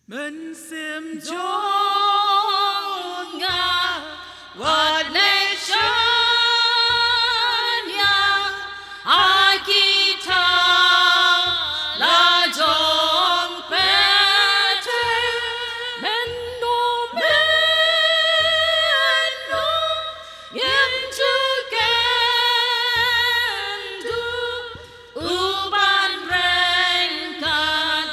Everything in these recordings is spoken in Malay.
Mình xem John Nga what nation ya Akita la John Peter Menno Yem to Kendu Uban Renkan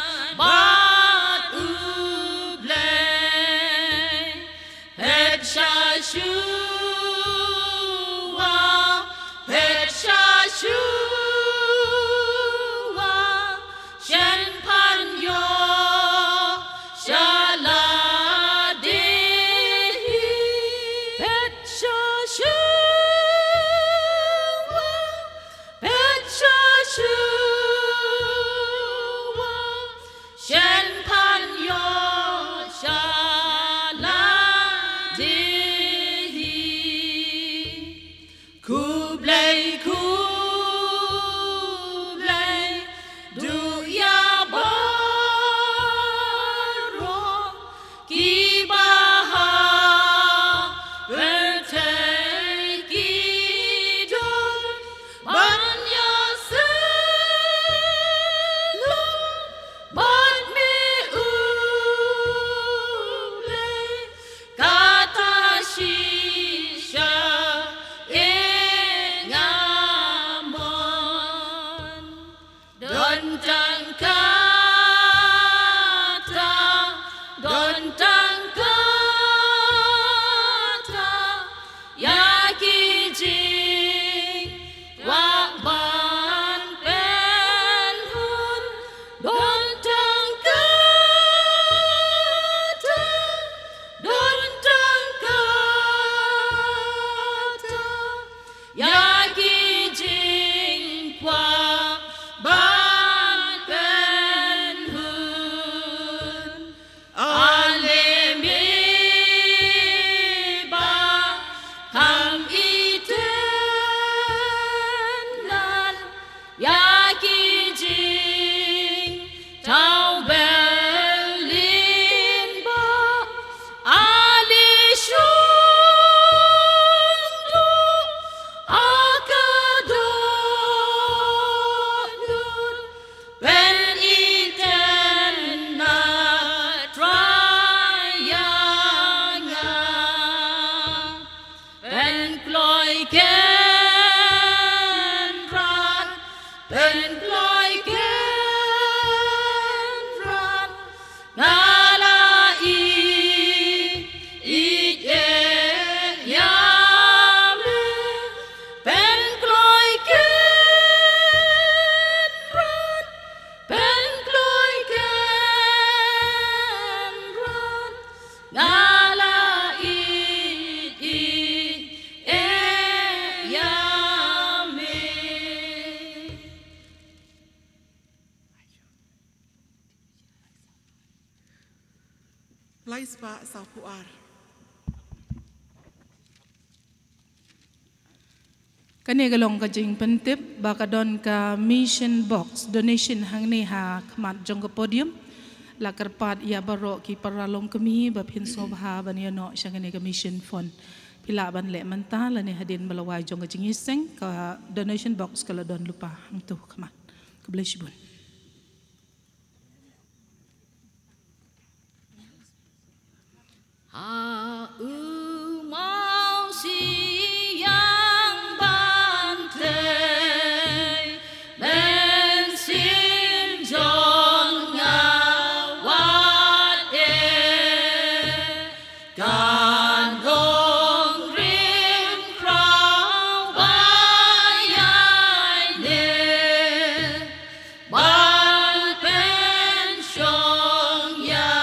Laispa Sapuar. Kani galong ka jing pentip baka don ka mission box donation hang ni ha kmat jong ka podium lakar pat ia barok ki paralong kami bapin sobha ban ya no syangane ka mission fund pila ban le manta la ni hadin balawai jong ka jingiseng ka donation box kala don lupa ang tu kamat ka bless bun mau siang bantai bensin jong ngawat kan gong rim krau bayai ne ban pension ya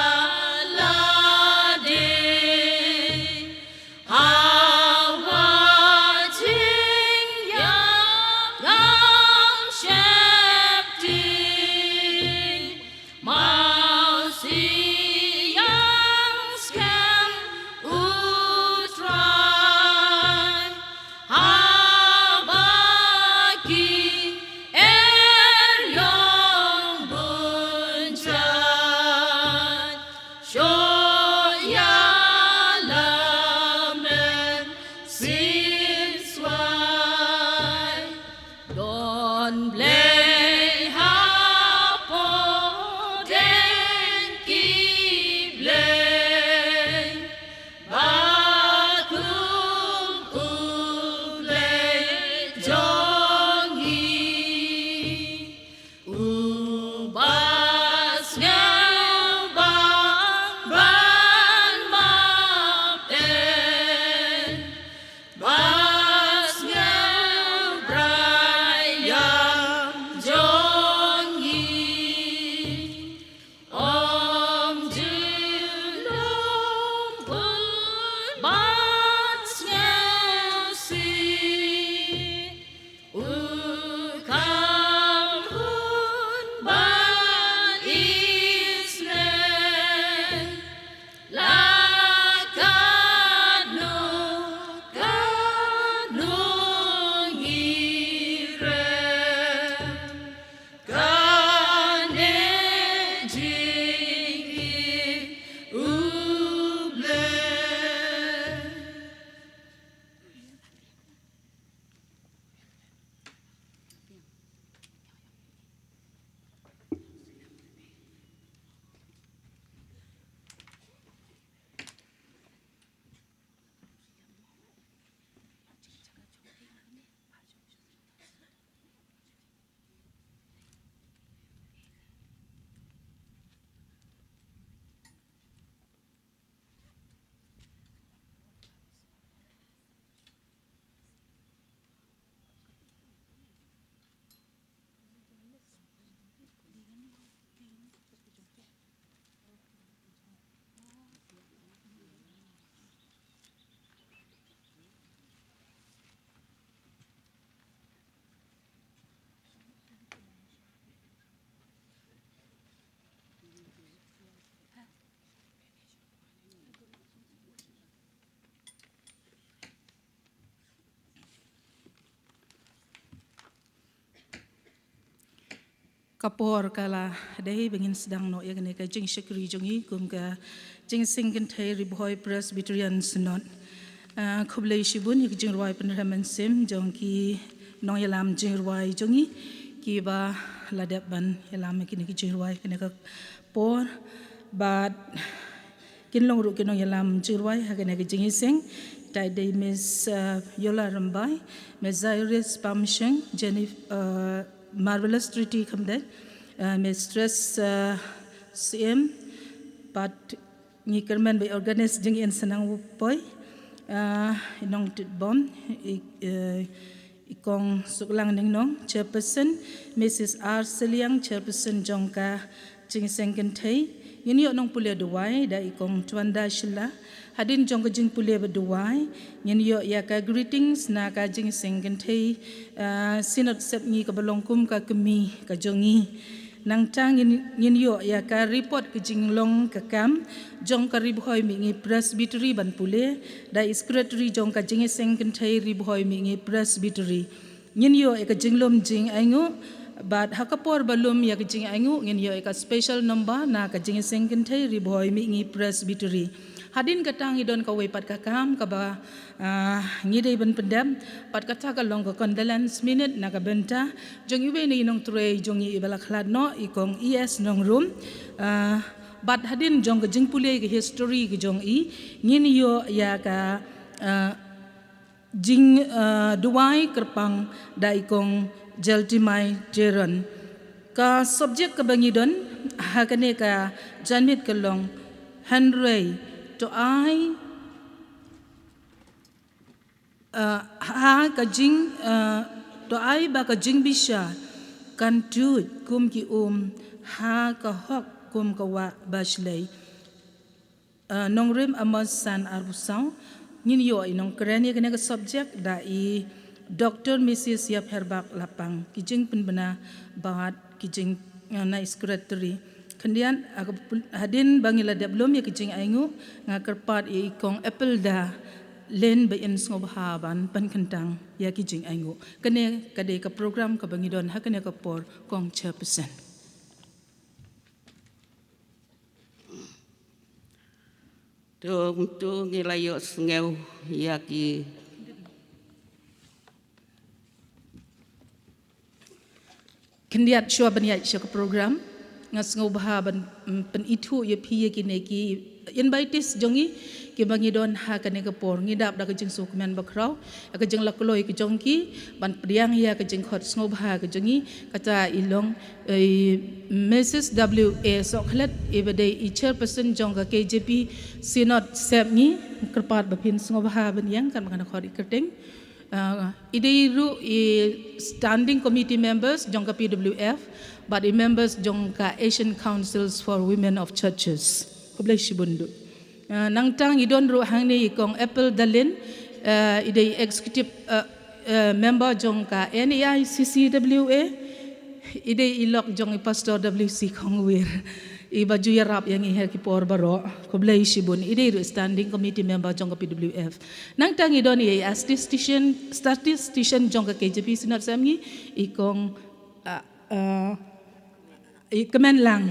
kapor kala dai bengin sedang no ya ka jing shakri jongi kum ka jing singin thai ribhoi presbyterian synod khublei shibun yik jing roi penraman sim jongki no yalam jing roi jongi ki ba ladap ban yalam ki jing roi ka por bat kin long ru kin no yalam jing roi ha ka jing sing tai dai miss yola rambai mezairis pamsheng jennifer marvelous treaty kamde mistress CM but ni kerman by organize jeng in senang upoi inong titbom ikong suklang ning nong chairperson Mrs. R Seliang chairperson jongka jing sengken thai yini nong pulia duai da ikong tuanda shila hadin jong jing pulia berduai yini ya ka greetings na ka jing sengken thai sinot sep ngi ka balongkum ka kemi ka jongi nang tang yin yo ya ka report ke jinglong ka kam jong ka ribhoi mi ngi presbytery ban pule da secretary jong ka jingi sengken thai ribhoi mi ngi presbytery yin yo e ka jinglom jing aingu but hakapor balum ya kajing aingu ngin yo ka special number na kajing singkin thai riboy mi ngi presbytery hadin katang idon ka wepat kakam ka ba ngide ban pendam pat kata ka long ka condolence minute na ka benta jong ibe ni nong tre jong i bala khlad no ikong es nong room but hadin jong ka jing pulei ka history ka jong i ngin yo ya ka jing duai kerpang daikong jaltimai jeron ka subject ka bangidon hakane ka janmit kalong hanrei to ai ha ka jing to ai ba ka jing bisha kan tu kum ki ha ka hok kum ka wa bashlei nongrim amos san arbusau ngin yo inong krani kene ka subject da i Dr. Mrs. Yap Herbak Lapang kijing penbena bahat kijing na secretary kemudian hadin bangila deblom ya kijing aingu ngakerpat i kong apple da len ba in ngobhaban pan kentang ya kijing aingu kene kade ka program ka bangidon ha kene ka por kong chairperson tu ngilayo sngeu yaki kendiat shua baniat shaka program ngas ngobahaban pen itu ye piye kine ki invitees jongi ki bangidon ha kane ka por ngidap da ka jing sukmen bakraw ka jing lakloi ka jongki ban priang ya ka jing khot ngobha ka jongi kata ilong Mrs. WA Soklet ibade i chairperson jong ka KJP synod sepni kerpat bapin ngobha ban yang kan kana khot ikerteng ideiru i standing committee members jongka PWF but the members jongka Asian Councils for Women of Churches kublai shibundu nangtang idon ru hangni ikong Apple Dalin idei executive member jongka NAI CCWA idei ilok jong pastor WC Kongwir iba ju yarap yang iher ki por baro kublai shibun idei ru standing committee member jongka PWF nangtang idon i statistician jongka KJP sinat samni ikong kemenlang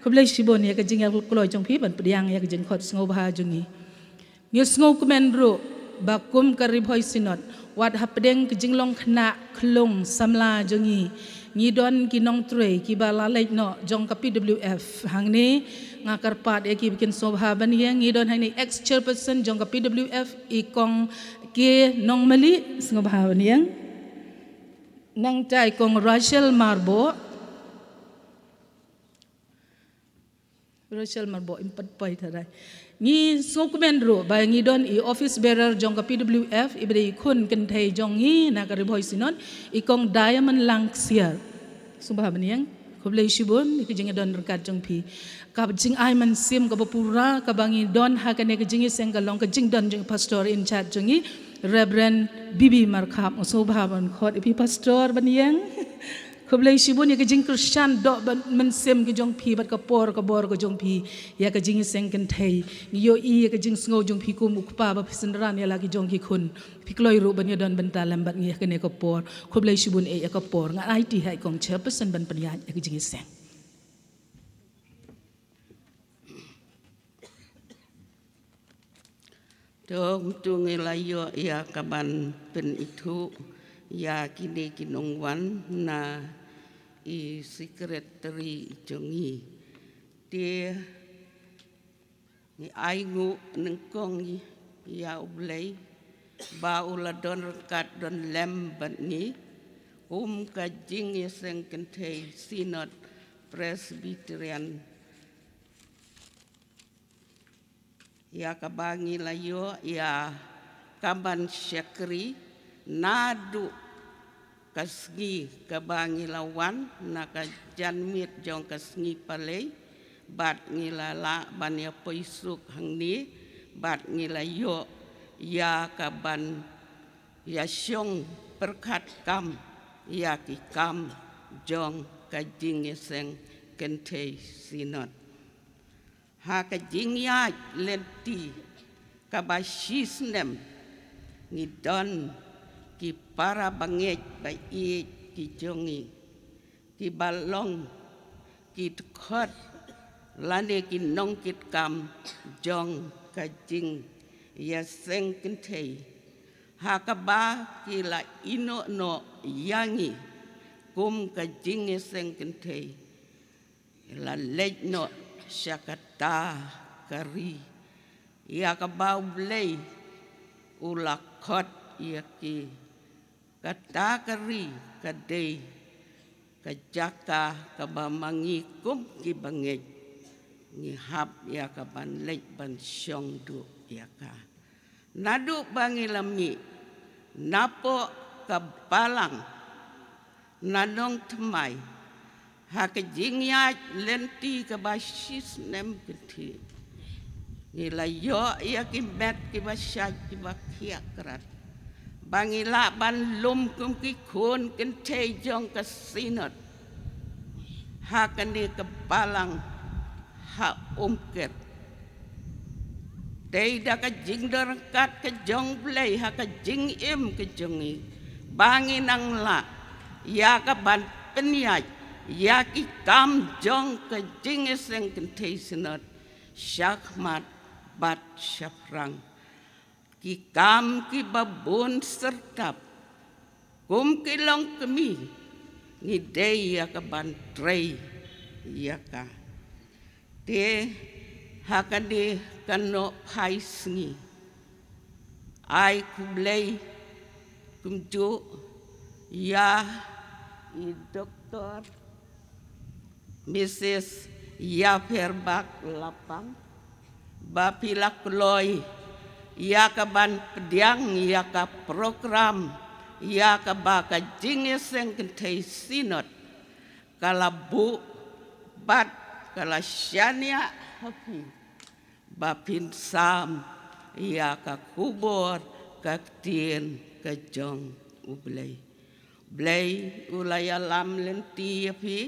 kublai shibun ya kajing ya kloi jong pi ban pediang ya kajing khot ngobha jongi ngis ngau kemen ru bakum karibhoi sinot wat hapdeng kajing long khna khlong samla jongi ngidon kinong tre ki balalai no jong ka PWF hangni ngakarpat ki bikin sobha ban yang ngidon hangni ex chairperson jong ka PWF ikong ke nong mali ngobha ban yang nang tai kong Rachel Marbo impat pai tharai ni sokmen ro ba ngidon i office bearer jong ka PWF ibre khun kan thai jong ni na ka ribhoi sinon ikong diamond langsiar sumpah baniang kublai shibun ikijing don rekat jong pi ka jing ai man sim ka bapura ka bangi don ha ka ne ka jing seng ka long ka jing don jong pastor in chat jongi Reverend Bibi Markhap sumpah ban khot ipi pastor baniang kublai shibun ya kajing Christian do man sim ki jong pi bat ka por ka bor ka jong pi ya kajing seng kan thai yo i ya kajing sngo jong pi kum ukpa ba pisendran ya lagi jong ki khun pikloi ru ban ya don ban talam bat ngi kene ka por kublai shibun e ya ka por nga IT hai kong chairperson ban panya ya kajing seng tu ngilayo ya kaban pen itu ya kini kinong wan na i secretary jongi dia ni aingu nengkong ya ublay ba uladon rekat don lem bat ni kajing yeseng kentei synod presbyterian ya kabangi layo ya kaban syakri nadu kasgi kabangi lawan naka janmit jong kasgi palei bat ngilala ban ya poisuk hangni bat ngilayo ya kaban ya syong perkat kam ya ki kam jong kajing yeseng kentei sinot ha kajing ya lenti kabashisnem ni don ki para banget ba i ki jongi ki balong ki khot lane ki nong kit kam jong ka jing ya seng kentei hakaba ki la ino no yangi kum ka jing ya seng kentei la lej no syakata kari ya ka bau blei ula khot ya ki kata kari kadei kajaka kabamangi kum ki bangej ni hap ya ka ban lej ban syong du ya ka nadu bangi lami napo ka balang nanong temai ha ka jingya lenti ka basis nem keti ni la yo ya ki met ki basyaj ki bakia kerat bangi la ban lum kum ki kun kente jong ka sinot ha ka ni ka balang ha umket Dei da ka jing dorangkat ke jong blei ha ka jing im ke jongi bangi nang la ya ka ban penyaj ya ki kam jong ke jing seng kentei sinot syakmat bat syafrang ki kam ki babun sertap kum ki long kemi ni dei ya ka ban trei ya ka de hakade kano paisngi ai kublei kumju ya I doktor Mrs. ya perbak lapang bapilak loy ya ka ban pediang ya ka program ya ka ba ka jingeseng kentei sinot kalabu bat kala syania hafi bapin sam ya ka kubur ka tien ka jong ublei blei ulaya lam lenti api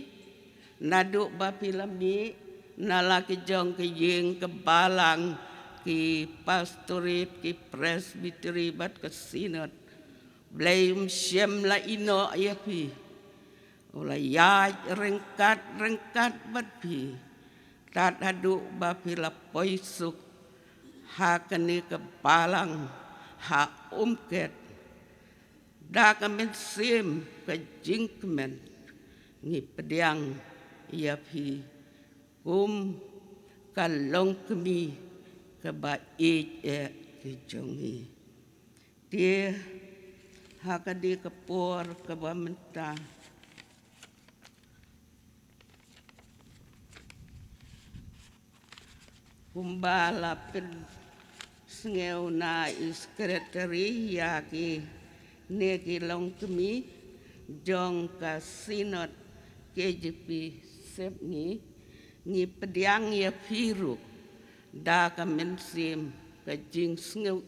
nadu bapilami nala ke jong ke yeng ke balang ki pastorit ki presbytery bat ke sinot blei syem la ino api ulaya rengkat bat pi tat hadu bapila poisuk ha kani ke balang ha umket da kamen sim ke jingkmen ni pediang ia pi kalong kemi ke ba ke jongi dia ha kadi ke por ke ba mentah kumbala pen sengeu na sekretari ya ki negi long kemi jong ka sinot KJP sepni ni pediang ya piru da ka mensim ka jing sengeu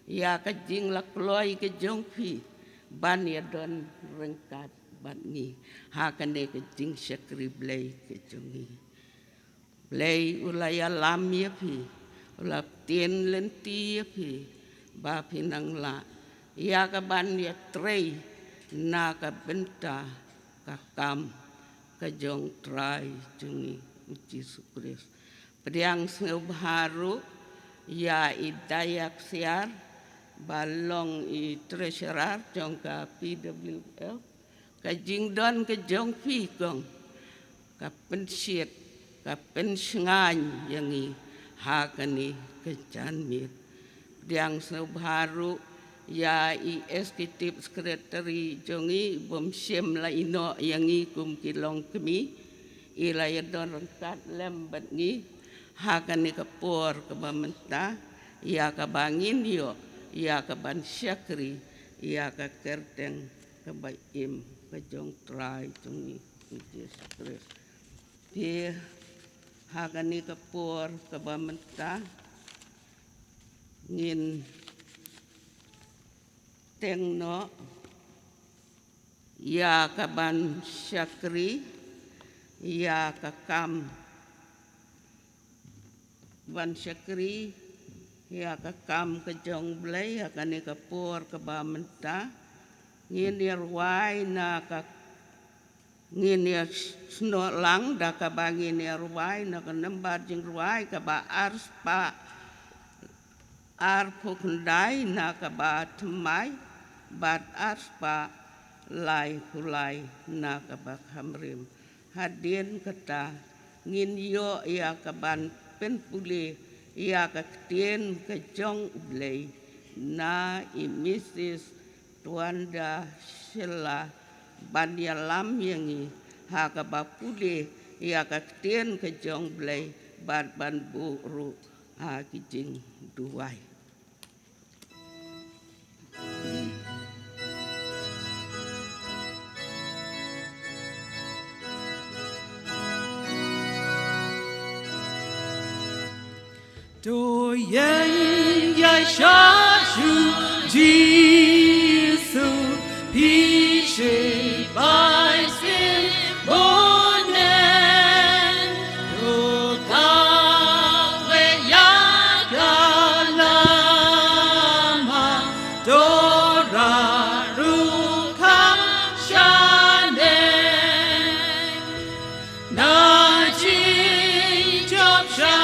ya ka jing la kloi ke jong pi ban ya don rengkat ban ni ha ka ne ke jing syakri blei ke jongi Blei ulaya lam ya pi ulap tien lenti ya pi ba pinang la ya ka ban ya trei na ka benta ka kam ka jong trai jungi uji sukris pediang sengeu baharu ya I dayak siar balong I treasurer jong ka PWL ka jing don ka jong pi kong ka pensiet ka pensengan yang hakani kejanmir yang sebharu ya I executive secretary jongi bom syem la ino yang kum kilong kemi ila ya don rengkat lembat ni hakani kapor ke bamenta ya ka bangin yo ya ka ban syakri ya ka kerteng ke baim ke jong trai jongi Jesus dia hakani kapor ke bamenta ngin tengno ya kaban syakri ya kakam ban syakri ya kakam ke jong blai hakani kapor ke bamenta ngin yarwai na ka ngini sno lang da ka ba ngini ruai na ka namba jing ruai ka ba arspa ar pukundai na ka ba tmai bat arspa lai kulai na ka ba kamrim hadien kata ngin yo ya ka ban pen puli ya ka tien ka jong blei na i Mrs. Tuanda Sheila Bandia lam yangi haka bapule ya ka tien ke jong blai ban buru ha kijing duai. Do yen ya sha shu Jisu pi she bai sin bonen do ta we ya ka lama do ra ru kam sha ne na ji chop sha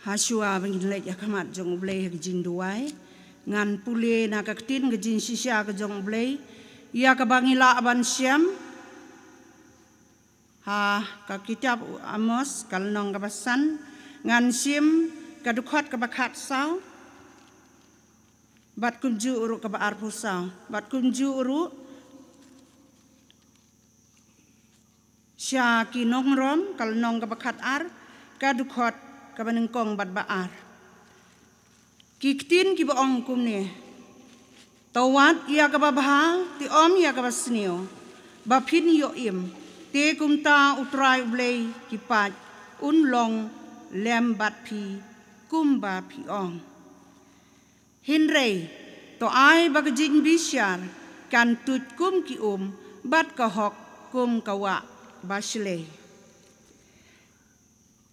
Hasua bangin lek yakamat jong blay gejing duai ngan pule na kaktin gejing sisya kejong blay ia kabangila aban syam ha ka kitab Amos kalnong kabasan ngan sim kadukhat kabakat saw bat kunju uruk kabaar pusaw bat kunju uruk sya kinong rom kalnong kabakat ar kadukhat kabanengkong bat baar kiktin kibaong kumne tawat ia kababha ti om ia kabasnio baphin yo im te kumta utrai blay kipat unlong lem bat phi kumba phi ong hinrei to ai bagajin bisyar kan tut kum ki bat kahok kum kawa basle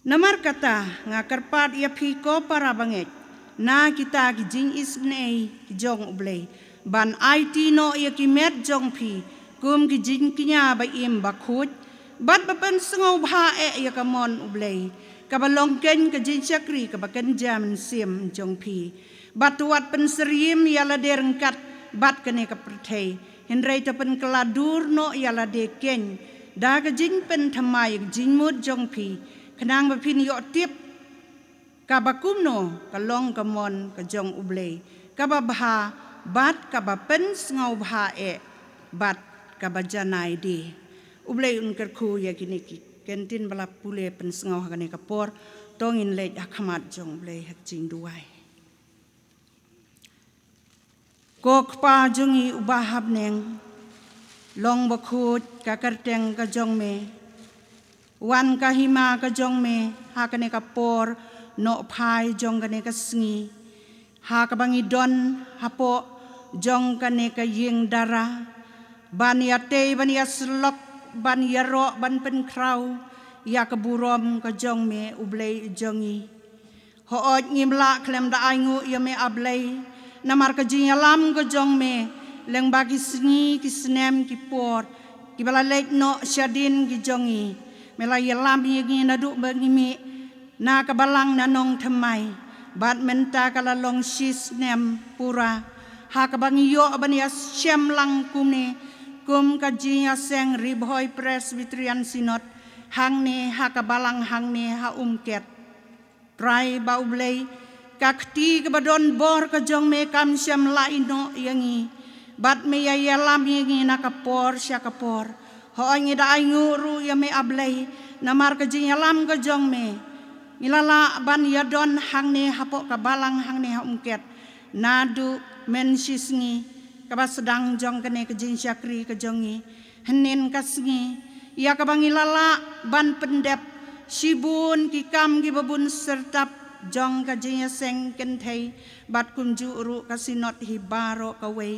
Namar kata ngakarpat ia piko para banget na kita kijing isnei kijong ublay ban IT no ia kimet jong pi kum kijing kinya ba im bakut bat bapan sengaw bha ia kamon ublay kabalong ken kijing syakri kabakan jam sim jong pi batuat penserim yala derengkat bat kene kapertei henrei tapen keladur no yala de ken da kijing pen thamai kijing mut jong pi kenang bapin yo tip kabakumno kalong kamon kajong ublay kababha bat kabapen ngau bha bat kabajanai di ublay unkerku ya kini kentin balap pule pen ngau hakane kapor tongin lej akamat jong ublay hakjing duai kok pa jongi ubahab neng long bakut kakarteng kajong me wan kahima ka jong me ha kane ka por no phai jong kane ka sngi ha ka bangi don hapo jong kane ka ying dara ban ya te ban ya slok ban ya ro ban pen krau ya ka burom ka jong me ublay jongi ho ot ngimla klem da aingu ya me ablay namar ka jing lam ka jong me leng bagi sngi ki snem ki por ki bala lek no syadin ki jongi melai lam yegi nadu bagimi na kabalang nanong thamai bat menta kala long sis nem pura ha kabangi yo abania syam lang kumne kum kajinya seng Ribhoy Presbyterian Synod hangne ha kabalang hangne ha umket trai baublay kakti kabadon bor kajong me kam syam laino yangi bat me ya lam yegi na kapor sya kapor hoangi da nguru ya me ablay namar kajing lam kajong me milala ban ya don hangne hapok kabalang hangne ha umket nadu mensisngi kabas sedang jong kene kajing syakri kajongi henin kasngi ya kabangi lala ban pendep sibun kikam gibabun sertap jong kajing seng kenthei bat kunju uru kasinot hibaro kawe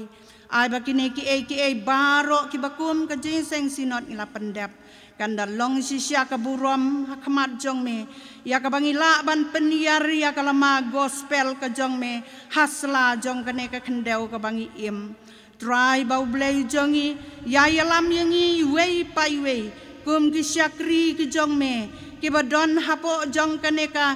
ai bakine ki e baro ki bakum ka jeng sinot ila pendap kanda long sisya ka burom hakmat jong me ya ka bangila ban penyiar ya kalama gospel ka jong me hasla jong kane ka kendeu ka bangi im try bau blay jongi ya yalam yangi wei pai wei kum ki syakri ki jong me ki badon hapo jong kane ka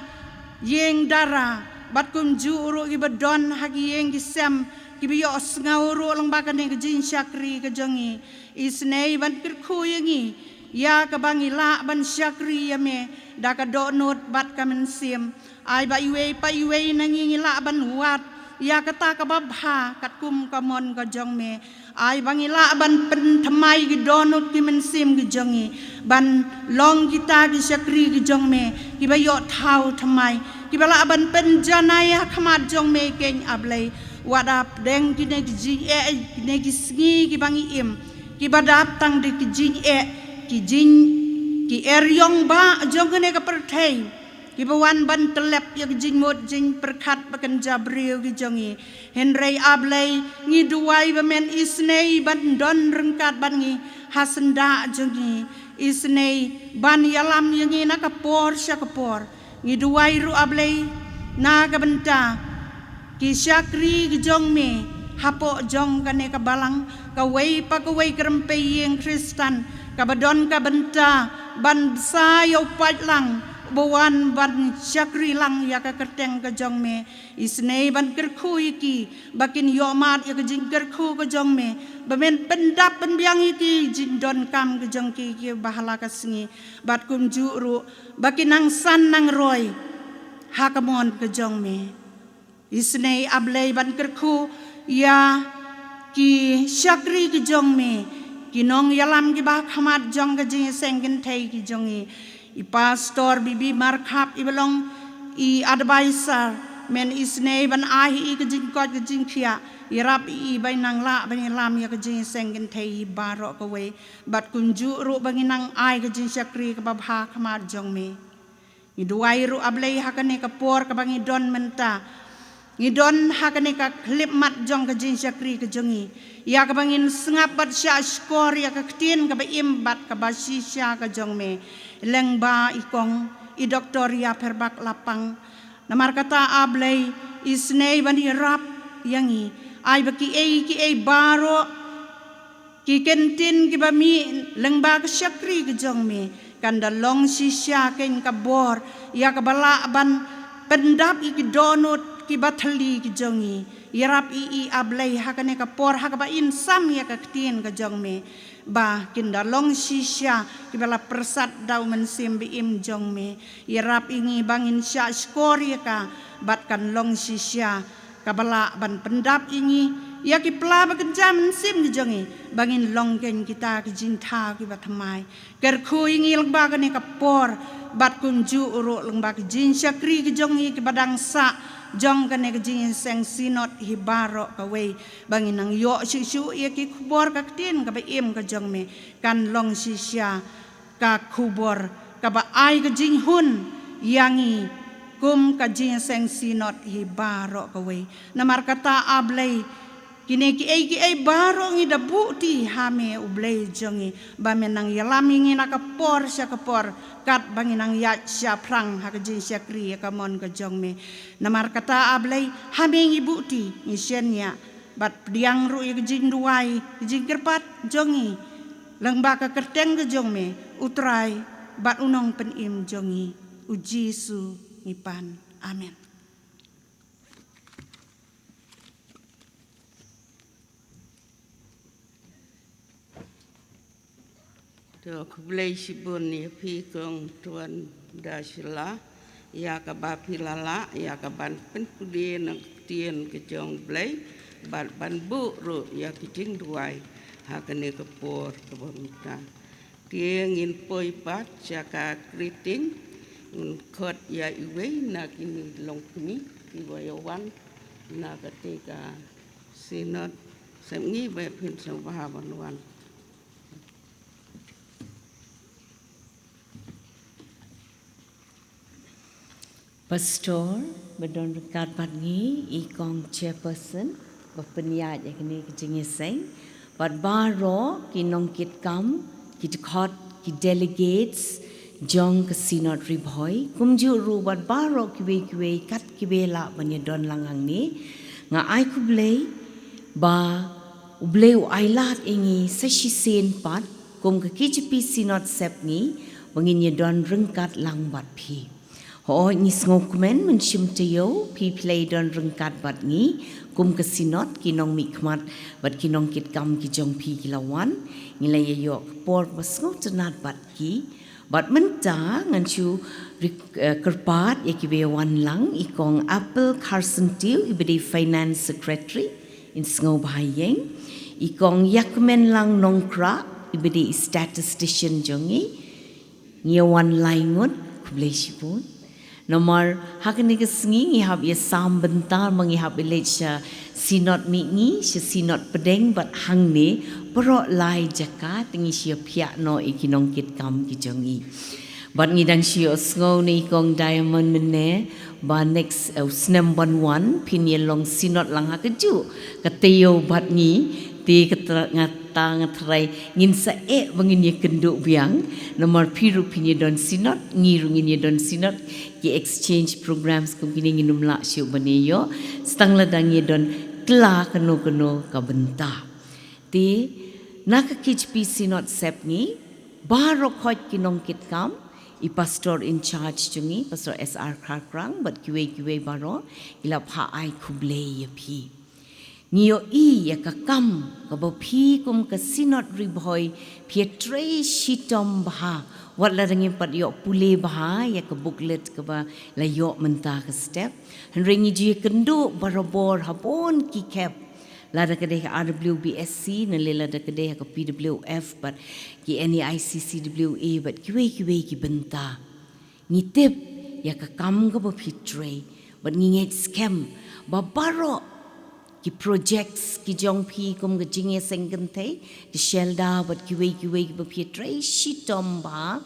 yeng dara bat kum juru ki badon hagi yeng ki sem kibiyo ngauru lang bakan ng kajin syakri kajongi isnei ban kirku yangi ya kabangi la ban syakri yame da ka donot bat kamen sim ai ba iwe pa iwe nangingi la ban wat ya kata kababha katkum kamon kajong me ai bangi la ban pen thamai gi donot ki men sim kajongi ban long kita gi syakri kajong me kibayo thau thamai kibala ban pen janaya khamat jong me keng ablay wadap deng kine kijing kine kisngi kibangi im kibadap tang de kijing kijing ki eryong ba jong kene ka perthei kibawan ban telep ya kijing mot jing perkhat bakan jabril ki jongi henrei ablay ngi duai bamen isnei ban don rengkat ban ngi hasenda jongi isnei ban yalam yangi na kapor sya kapor ngi duai ru ablay na kabenta ki syakri jong me hapo jong kane kabalang kawai pa kawai kerempei yang Kristen kabadon kabenta ban sa yo pat lang bawan ban syakri lang ya ka kerteng ka jong me isnei ban kerku iki bakin yomat ya ka jing kerku ka jong me bamen pendap penbiang iki jindon kam ka jong ki bahala ka singi bat kum juru bakin nang san nang roy hakamon ka jong me isnei ablei ban kerku ya ki syakri ka jong me kinong yalam ki ba khamat jong ka jing senggen thei ki jongi I pastor bibi markhap I belong I advisor men isnei ban ahi I kejing kot kejing kia I rap I bai nang la bani lam ya kejing senggen thei barok kawe bat kunju ru bangi nang ai kejing syakri ka babha khamar jong me I duai ru ablei hakane ka por ka bangi don menta ngidon hakane ka klip mat jong kejing syakri kejongi ya ka bangin sengap bat sya skor ya ka ktin ka ba imbat ka ba sisya ka jong me leng ba ikong I doktor ya perbak lapang namar kata ablei isnei bani rap yangi ai baki ki baro ki kentin ki ba mi leng ba ka syakri ka jong me kanda long sisya ken ka bor ya ka bala ban pendap iki donut ki bathali ki jongi yarap I ablei hakane ka por hakaba insam ya ka ktin ka jong me ba kinda long sisya ki bala persat daw mensim bi im jong me yarap ingi bangin sya skor ya ka bat kan long sisya ka bala ban pendap ingi ya ki pla ba kenjam sim ki jongi bangin long ken kita ki jinta ki bathamai ker khu ingi lengba kane ka por bat kunju uru lengba ki jin syakri ki jongi ki badang sa jong kane ke jing seng sinot hibaro ka we bangin nang yo shu ye ki kubor ka tin ka ba im ka jong me kan long sisya ka kubor ka ba ai ka jing hun yangi kum ka jing seng sinot hibaro ka we namar kata ablei kine ki ai baro ngi da bukti hame ublei jongi ba menang yalami ngi na ka por sya ka por kat banginang ya sya prang ha ka jin syakri ka mon ka jong me namar kata ablei hame ngi bukti ngi syenya bat diang ru ye jing duai jing kerpat jongi lengba ka kerteng ka jong me utrai bat unong pen im jongi uji su ngipan amen. Dok blei sibun ya pi kong tuan dasila ya ka ba pilala ya ka ban pen pudien nak tien ke jong blei ban bu ru ya kijing duai ha kene ke por ke bomita tieng in poi pat jaka kriting khot ya iwe na kini long kini ki wayawan na ketika sinot semngi be pin sabahaban wan Pastor bedon rekat bangi ikong chairperson bapenya yakni kejing seng bat baro kinong kit kam kit khot ki delegates jong ke sinot ribhoi kumju ru bat baro kiwe kat kibela banya don langang ni nga ai kublei ba ubleu ailat ingi sashi sen pat kum ke kijipi sinot sep ni bangin ye don rengkat lang bat phi ho ni ngokmen men shim tayo pi play don rengkat bat ni kum ke sinot kinong mikmat bat kinong kit kam ki jong pi kilawan ngilai yo por basngo tenat bat ki bat menta ngan chu kerpat ye ki be wan lang ikong Apple Carson Tiu ibedi finance secretary in sngo bhayeng ikong yakmen lang nongkra ibedi statistician jongi ngewan laingut kubleshipun nomor hakani ke sengi ngihap ye sam bentar mengihap village sinot mingi sinot pedeng bat hang ni pro lai jaka tingi sia pia no ikinong kit kam ki jongi bat ngidang sia sngo ni kong diamond mene ba next snem 11 pinye long sinot lang hakeju kateo bat ngi ti ngata ngatrai ngin sa bangin ye kenduk biang nomor piru pinye don sinot ngiru ngin ye don sinot ki exchange programs kum kini nginum la syu baneyo stang ladang ye don kla keno ka benta ti nak kich pi sinot sep ni baro khoj kinong kit kam I pastor in charge jungi, Pastor SR Krakrang, but kiwe baro, ila pa ai kuble ya pi. Ngiyo I ya kakam, kabo pi kum ka sinot riboy, pietre shitom baha, wat la ringin pat yok pule baha, ya ka booklet ka ba la yok mentah ka step, han ringi ji kendo barabor habon ki kep, lada kadeh RWBSC, nale lada kadeh ka PWF, but ki NEICCWA, but kiwe ki benta. Ngitip ya kakam ka ba pietre, but nginget scam, babaro ki projects ki jong pi kum ga jinge sengente ki shelda but kiwe ba pietre shitom ba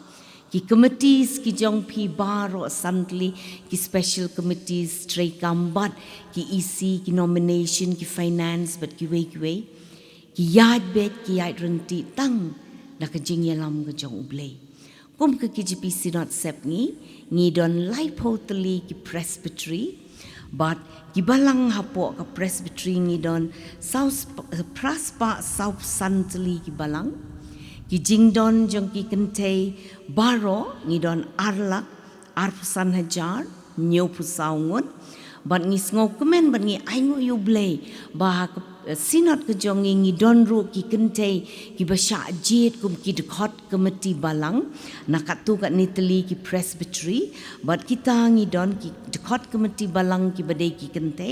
ki committees ki jong pi baro santli ki special committees tray kambat ki EC ki nomination ki finance but kiwe ki yad bet ki yad renti tang na ka jinge lam ga jong ublay kum ka ki GPC not sep ngi don lipotally ki presbytery but gibalang hapo ka presbytery ngi don south praspa south santli gibalang ki jingdon jong ki kente baro ngi don arlak arpusan hajar nyo pusaungut but ngi sngo kemen but ngi aingo yublay ba sinot ke jong ngi don ru ki kente ki basha jet kum ki dekhot committee balang nakatu kat nitali ki presbytery but kita ngi don ki dekhot committee balang ki badai ki kente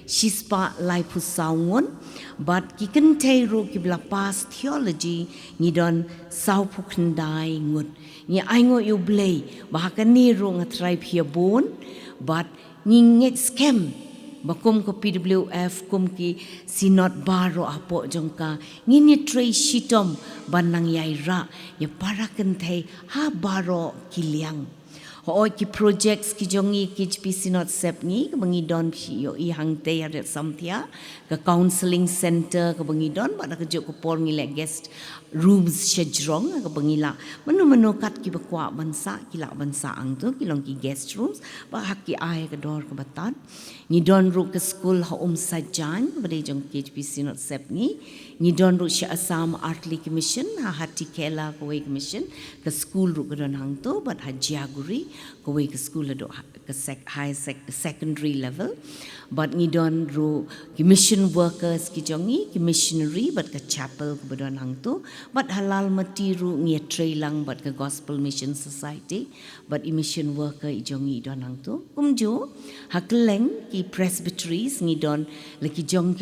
shispa lai pusaungun but ki kente ru ki belapas theology ngi don sau pukndai ngut ngi aingo yublay ba kani ru ngatrai phia bon but ngi nget scam bakum ko PWF kum ki sinot baro apo jongka ngini tray shitom banang yaira ya para kentei ha baro kiliang ho ki projects ki jongi ki sinot sep ni bangi don yo I hangte ya samthia ka counseling center ka bangi don ba ka jo ko por ngi le guest rooms shejrong ka bangi la manu kat ki bakwa bansa ki la bansa ang tu ki long ki guest rooms ba hak ki ai ka dor ka batan ni don ru ka school ha sajan bade jong KHPC not sep ni don ru sha Assam Artli Commission ha hati kela ko commission ka school ru ka don hang tu but ha jiaguri ko ka school do ka high secondary level but ni don ru ki mission workers ki jongi ki missionary but ka chapel ko don hang tu but halal mati ru ngi trailang but ka gospel mission society but mission worker I jongi don hang tu kumjo hakleng ki presbyteries ngi don laki jong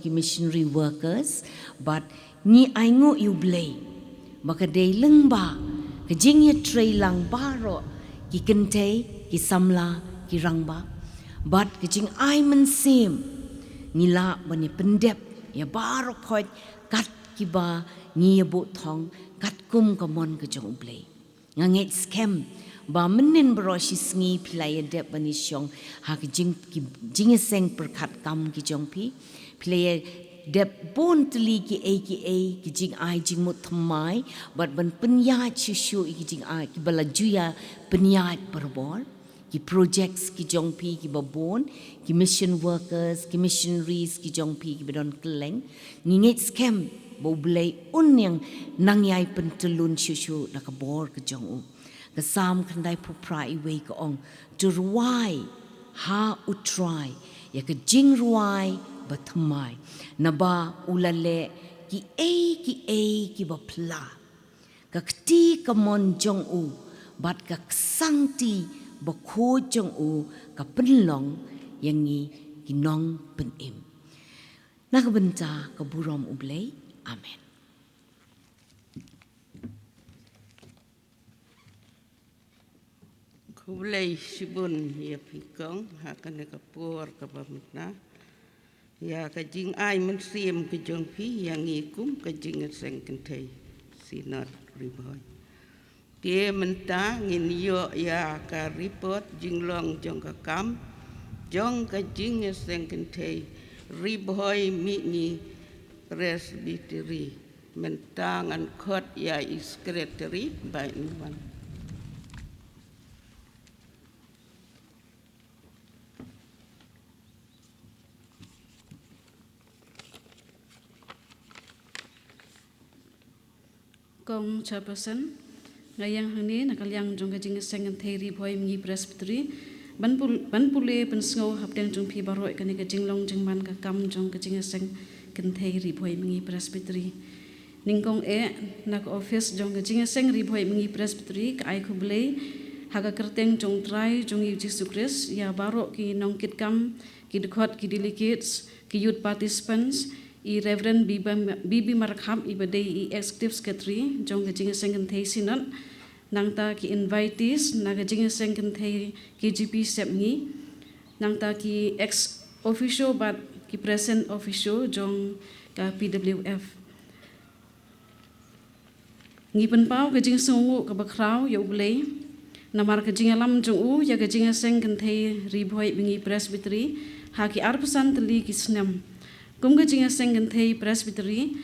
ki missionary workers but ni aingo yublay maka day lengba ka jingya trailang baro ki kente ki samla ki rangba but ka jing ai men sim nila bani pendep ya baro khoj kat ki ba ni bo thong kat kum ka mon ka jong ublay nganget scam ba menin beroshi sngi pilai dep bani syong ha ki jing seng perkat kam ki jong pi pilai dep bon tli ki aka ki jing ai jing mut thamai but ban penyat shu ki jing ai ki bala juya penyat perbor ki projects ki jong pi ki babon ki mission workers ki missionaries ki jong pi ki bedon keleng nginget scam bo blay un yang nangyai pentelun shu na ka bor ka jong u ka sam khandai pu prai we ka ong to ruai ha utrai ya ka jing ruai batmai naba ulale ki ki ba pla ka kti ka mon jong u bat ka sangti ba kho jong u ka penlong yangi kinong penim na ka benta ka burom ublay amen. Kublai sibun ya pikong hakan ka por ka pamna ya ka jing ai men sim ke jong pi yang ikum ka jing seng kentai sinot riboy ke menta ngin yo ya ka report jing long jong ka kam jong ka jing seng kentai riboy mi ni presbytery menta ngan khot ya secretary by one. Kong chairperson ngayang hangni nakalyang jong ka jing seng thei ri bhoi mi presbytery ban pule ban sngo hapdeng jong phi baroi ka ni ka jinglong jingman ka kam jong ka jing seng kan thei ri bhoi mi presbytery ningkong nak office jong ka jing seng ri bhoi mi presbytery ka ai khuble haga kerteng jong trai jong Jesus Christ ya baro ki nongkit kam ki dekhot ki delegates ki youth participants i Reverend Bibi Markham i badai i executive secretary jong ka jing seng kan thei sinot nangta ki invitees naga jing seng kan thei KGP sepngi nangta ki ex officio but ki present officio jong ka PWF ngipen pau ka jing sungu ka bakrau yo blei namar ka jing alam jong u ya ka jing seng kan thei ribhoi bingi presbytery ha ki arpusan teli ki snam kum ka jing seng kan thei presbytery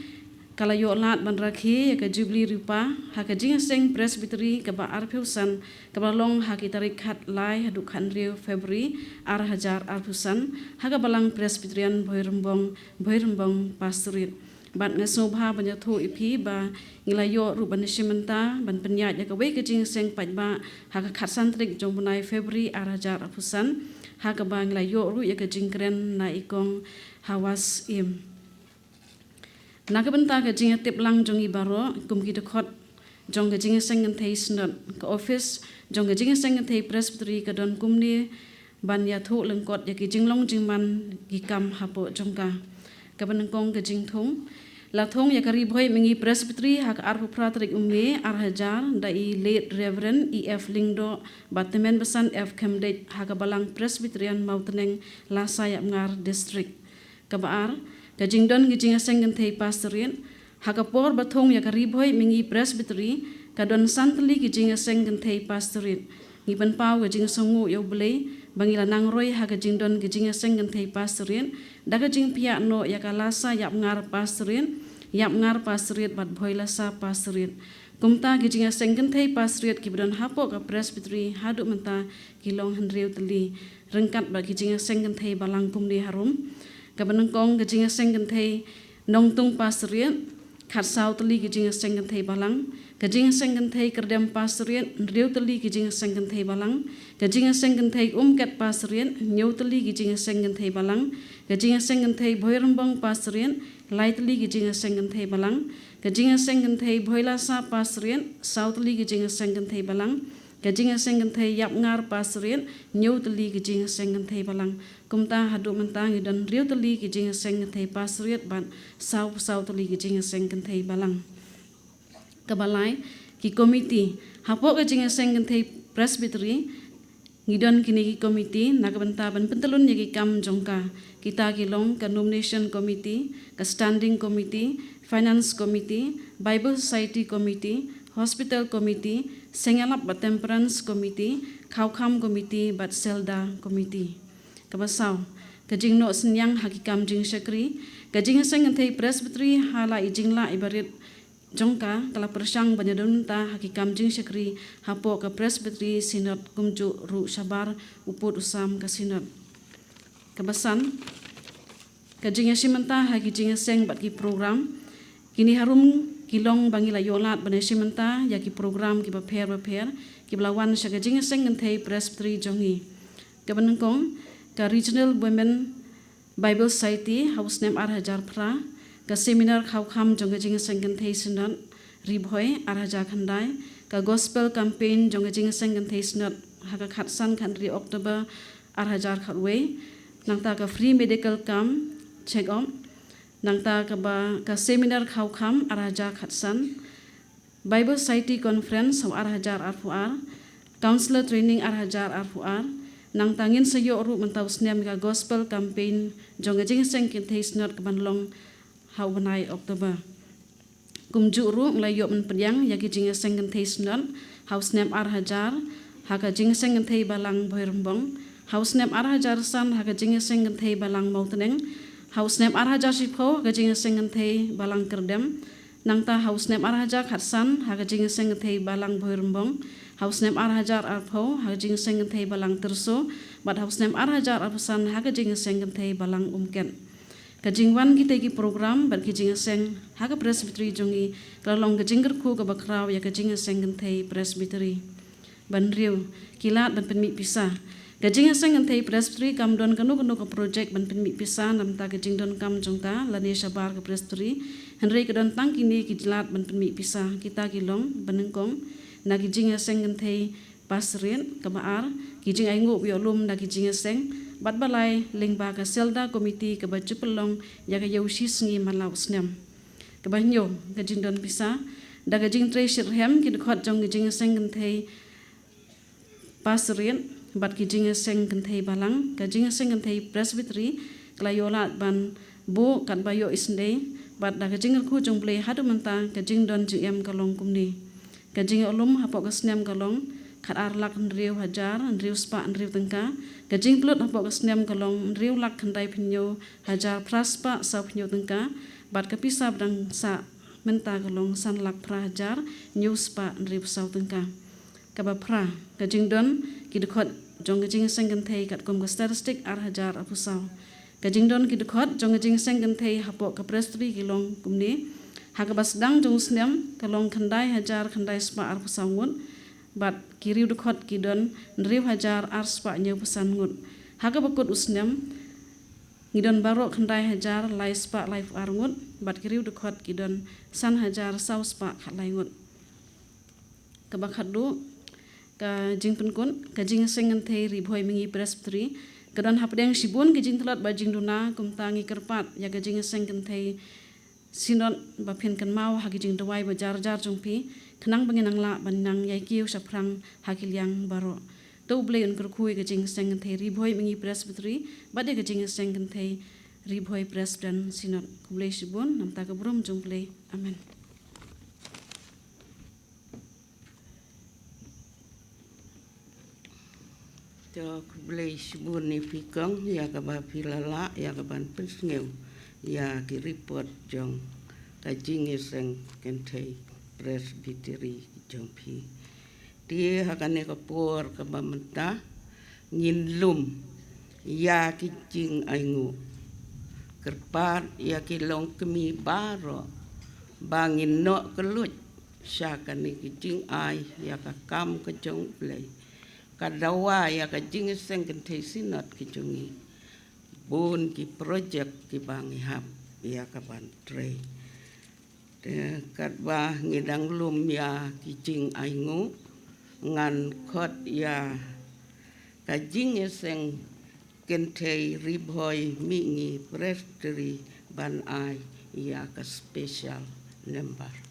kala yo lat ban rakhi ya ka jubilee rupa ha ka jing seng presbytery ka ba arpusan ka ba long ha ki tarik khat lai hadu khan riu February 2000 ha ka balang presbyterian Bhoirambong pastorit ban nga sobha ban ya thu ipi ba ngilayo ru ban simenta ban penya ya ka we ka jing seng paj ba ha ka khat santrik jong bunai February 2000 ha ka ba ngilayo ru ya ka jing kren na ikong hawas im nakabenta ka jing tip lang jong ibaro kum ki dekhot jong ka jing seng thei snot ka office jong ka jing seng thei presbytery ka don kumni ban ya thu lengkot ya ki jinglong jingman ki kam hapo jong ka banengkong ka jing thong la thong ya kari bhoi mingi presbytery hak arpu pratrik umme arhajar da i late Reverend EF Lingdo Batman Besan F Kemdet hak balang presbyterian Mauteneng Lasaya ngar district kabar ka jingdon ki jing seng kan thei pastorian hakapor bathong ya kari bhoi mingi presbytery ka don santli ki jing seng kan thei pastorian ngipan pau ka jing songu yo blei bangila nangroi ha ka jingdon ki jing seng kan thei pastorian da ka jing pia no ya ka lasa yap ngar pastorian bat bhoi lasa pastorian kumta ki jing seng kan thei pastorian ki don hapo ka presbytery hadu menta ki long hendreu teli rengkat ba ki jing seng kan thei balang kumdi harum kabanengkong ka jing seng kan thei nongtung pastorian khat sau teli ki jing seng kan thei balang ka jing seng kan thei kerdem pastorian riu teli ki jing seng kan thei balang ka jing seng kan thei ket pastorian nyau teli ki jing seng kan thei balang ka jing seng kan thei Bhoirambong pastorian lai teli ki jing seng kan thei balang ka jing seng kan thei Bhoilasa pastorian sau teli ki jing seng kan thei balang ka jing seng kan thei yap ngar pastorian nyau teli ki jing seng kan thei balang kumta hadu mentang dan riu teli ki jing seng kan thei pastorian ban sau teli ki jing seng kan thei balang kabalai ki komiti hapo ka jing seng kan thei presbytery ngidon kini ki komiti nakabenta ban pentelun yaki kam jongka kita kilong ka nomination committee ka standing committee finance committee Bible Society committee hospital committee sengalap ba temperance committee khawkham committee bat selda committee kabasau kajing no senyang hakikam jing syakri kajing seng thei presbytery hala ijingla ibarit jongka kala persang banyadon ta hakikam jing syakri hapo ka presbytery sinod kumju ru sabar uput usam ka sinod kabasan kajing simenta hakijing seng bat ki program kini harum kilong bangila yolat bane simenta ya ki program ki baper ki belawan syaga jing seng thei presbytery jongi kabanengkong ka regional women Bible Society house name arhajar pra ka seminar khawkham jong jing seng thei sinot ribhoi arhaja khandai ka gospel campaign jong jing seng thei sinot haka khatsan khandri October arhajar khatwe nangta ka free medical camp check up nangta ka seminar khawkham arhaja khatsan Bible Society conference arhajar arfuar counselor training arhajar arfuar nang tangin sayo ru mentau snem ka gospel campaign jong jing seng thei sinot kabanlong hau banai Oktober kumju ru nglayo men pedyang yaki jing seng thei sinot haus nem arhajar haka jing seng thei balang Bhoirambong haus nem arhajar san haka jing seng thei balang Mauteneng haus nem arhajar sipho haka jing seng thei balang Kerdem nangta haus nem arhajar khatsan haka jing seng thei balang Bhoirambong haus nem arhajar arpho haka jing seng thei balang Terso bat haus nem arhajar arpusan haka jing seng thei balang Umken Kajingwan kita ki program ban kijing seng haga presbytery jongi kalong kajingker ku ka bakraw ya kajing seng gentai presbytery ban riu kilat ban penmi pisah kajing seng gentai presbytery kam don kanu ka project ban penmi pisah nam ta kajing don kam jongta lani sabar ka presbytery henry kadon tang kini ki kilat ban penmi pisah kita kilong banengkong na kijing seng gentai pasrien ka baar kijing aingu biolum na kijing seng bat balai lingba ka selda komiti ka bajupelong ya ka yaushi sngi malau snam ka banyo ka jingdon pisa da ka jing treasure hem ki khot jong ki jing seng kenthei pasrien bat ki jing seng kenthei balang ka jing seng kenthei presbytery klayolat ban bo kan bayo isnde bat da ka jing khu jong play hadu manta ka jingdon jm kalong kumni ka jing olum hapok ka snam kalong khat ar lak riu hajar riu spa riu tengka kajing plut hapok kesniam kalong riu lak khandai phinyo hajar praspa sa phinyo tengka bat kapisa bdang sa menta kalong san lak pra hajar new spa riu sa tengka kaba pra kajing don kidkhot jong kajing senggen thei kat kom statistic ar hajar apusau kajing don kidkhot jong kajing senggen thei hapok ka presbytery kilong kumni hakabas dang jong sniam kalong khandai hajar khandai spa ar pusau ngun bat kiriu dekhot kidon riu hajar arspa nyu pesan ngut haga bakut usnyam ngidon barok khandai hajar lai spa life arngut bat kiriu dekhot kidon san hajar saus spa khalai ngut kabakhat du ka jing penkun ka jing sengen thei ri bhoi mingi presbytery kadon hapdeng sibun ki jing tlat ba jing duna kumtangi kerpat ya ka jing sengen thei sinon ba phen kan mau hagi jing dawai ba jar jar jongpi kenang bengenang la banang yai kiu saprang hakilyang baro to ble un kurkhui ke jing seng thei ri bhoi mingi presbytery bade ke jing seng thei ri bhoi president sinot kuble sibun namta ka brom jongple amen Tok blei sibun ni pikong ya ka ba pilala ya ka ban pesngeu ya ki report jong ka jing seng kenthei presbytery jong pi dia hakane ka por ka ba menta ngin lum ya ki jing aingu kerpat ya ki long kemi baro bangin no kelut syakane ki jing ai ya ka kam ka jong blei kadawa ya ka jing seng kenthei sinot ki jongi bun ki project ki bangi hap ya ka ban tre kat ba ngidang lum ya ki jing aingu ngan khot ya ka jing seng kenthei ribhoi mingi presbytery ban ai ya ka special number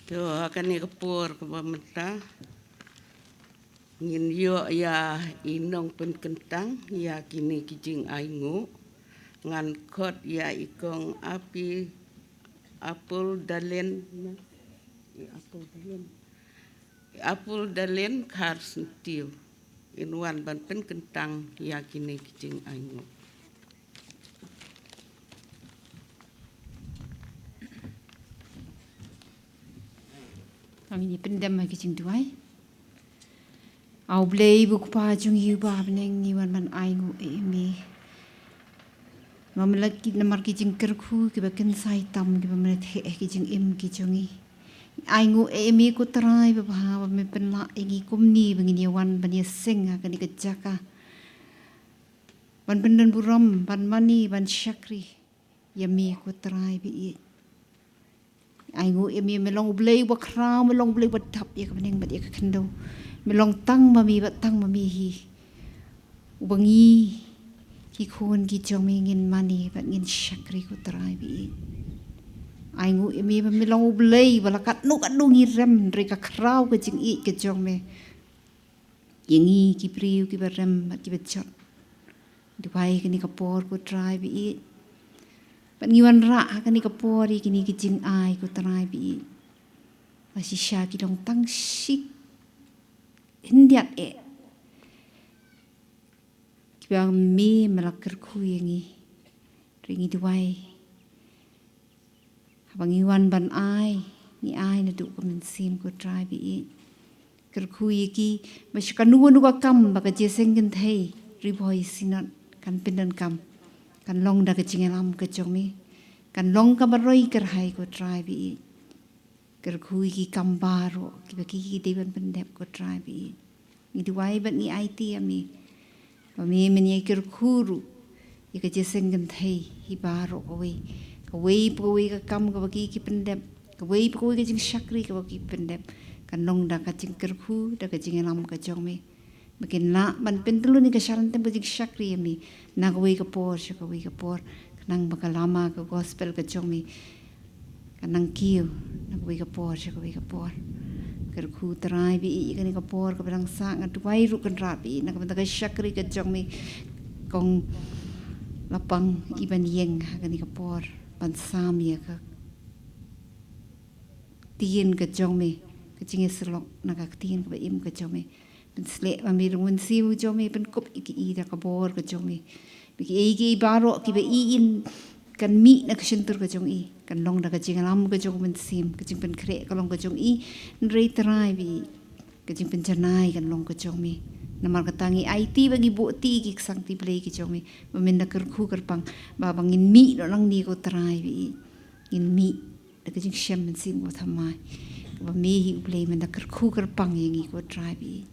Tu akan ni kepur ke pemerintah. Ngin yo ya inong pen kentang ya kini kijing aingu ngan kot ya ikong api apul dalen kar sentiu inwan ban pen kentang ya kini kijing aingu. Kami ni pendam lagi cing tuai. Au blei buku pajung hiu ba beneng ni wan man aingu emi. Mamelaki namar kijing kerku ki baken sai tam ki bamelet he kijing kijungi. Aingu emi ku terai ba ba me penla egi kumni bengini wan bani seng akan dikejaka. Ban benden buram ban mani ban syakri yami ku terai bi. Aingu emi melong blei ba kra melong blei ba tap ya kebeneng ba ya kendo. Melong tang mami bat tang mami hi ubangi ki khon ki jomi ngin mani bat ngin syakri ku terai bi aingu emi melong blei balakat nu adu ngirem reka krau ke jing i ke jome yengi ki priu ki barem bat ki bechot duai kini kapor ku terai bi bat ngiwan ra kini kapor kini ki jing ai ku terai bi masih syaki dong tang sik Hindiat Kibang mi melakar kuyengi ringi duai habang iwan ban ai ni ai na du komen sim ko try bi kerkuyi ki masuk nuwa kam baka jeseng gen thei riboi sinot kan pindan kam kan long da kecingelam ke jomi kan long ka baroi kerhai ko try bi kerkuyi ki kambaro ki dewan pendep ko try bi ni duai bat ni IT ami mami meni kerkuru ika jeseng gen thei hi baro kawei ka kam ka bagi ki pendep kawei ka jing syakri ka bagi pendep kan long da ka jing kerku da ka jing lam ka jongme Makin la ban pentelu ni kesyaran tempo jik syakri mi nagwi kapor kanang bakalama ke gospel ke jomi kanang kiu nagwi kapor kerku terai bi ikani kapor ke pedang sang aduai ru kan rapi nak benda ke syakri ke jomi kong lapang iban yeng kani kapor ban samia ke tien ke jomi ke jingi selok nak tien ke im ke jomi pen slek mami rungun siu jomi pen kop iki ida kabor ke jomi biki igi baro ki be in kan mi na kesentur ke jong i kan long da ke jing lam ke jong men sim ke jing pen kre ke long ke jong i nrei terai bi ke jing pen janai kan long ke jong mi namar ketangi IT bagi bukti ki sang ti play ki jong mi meminda kerku kerpang ba bangin mi no lang ni ko terai bi in mi da ke jing shem men sim ko thamai ba mi hi play menda kerku kerpang yang i ko terai bi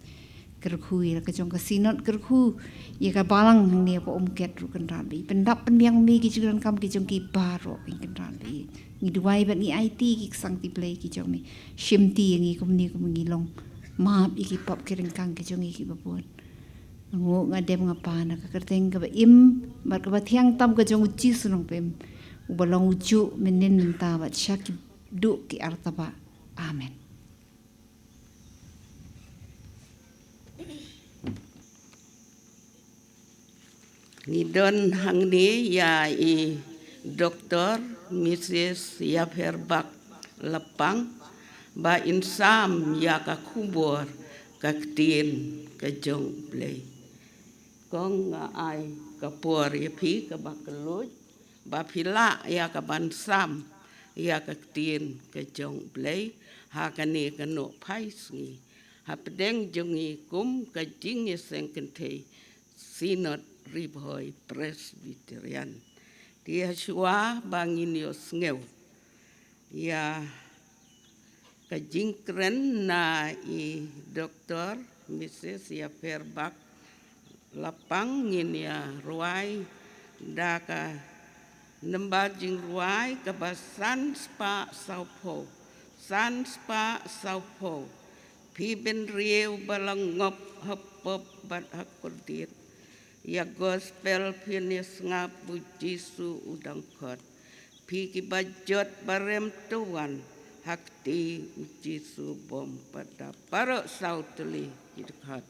kerku ya ke jong ke sinot kerku ya ka balang hang ni ko ket ru kan rabi pendap penbiang mi ki juran kam ki jong ki baro king kan rabi ni duai ban ni IT ki sang ti play ki jong mi shimti yang i kum ni kum ngilong map iki pop kiring kang ki jong ki babon ngo ngadem ngapa na ka kerteng ka ba im bar ka ba thiang tam ka jong uci sunong pem ubalong ucu menen ta ba syaki du ki artaba amen. Ngidon hang ni ya i Dr. Mrs. Yaperbak Lepang ba insam ya ka kubor ka tin ka jong play kong nga ai ka por ya pi ka bakeluj ba pila ya ka bansam ya ka tin ka jong play ha ka ni ka no pais ngi ha pedeng jong i kum ka jing seng kente sinot Ribhoi Presbyterian dia shua bangin yos ngeu ya kajingkren na i Dr. Mrs. Yaperbak Lapang ngin ya ruai daka nembajing ruai kebasan spa saupo pi ben rieu balang ngop hapop bat hakurdir ya gospel pinis ngapu Jisu udang kot pi ki bajot barem tuan hakti Jisu bom pada parok sauteli dekat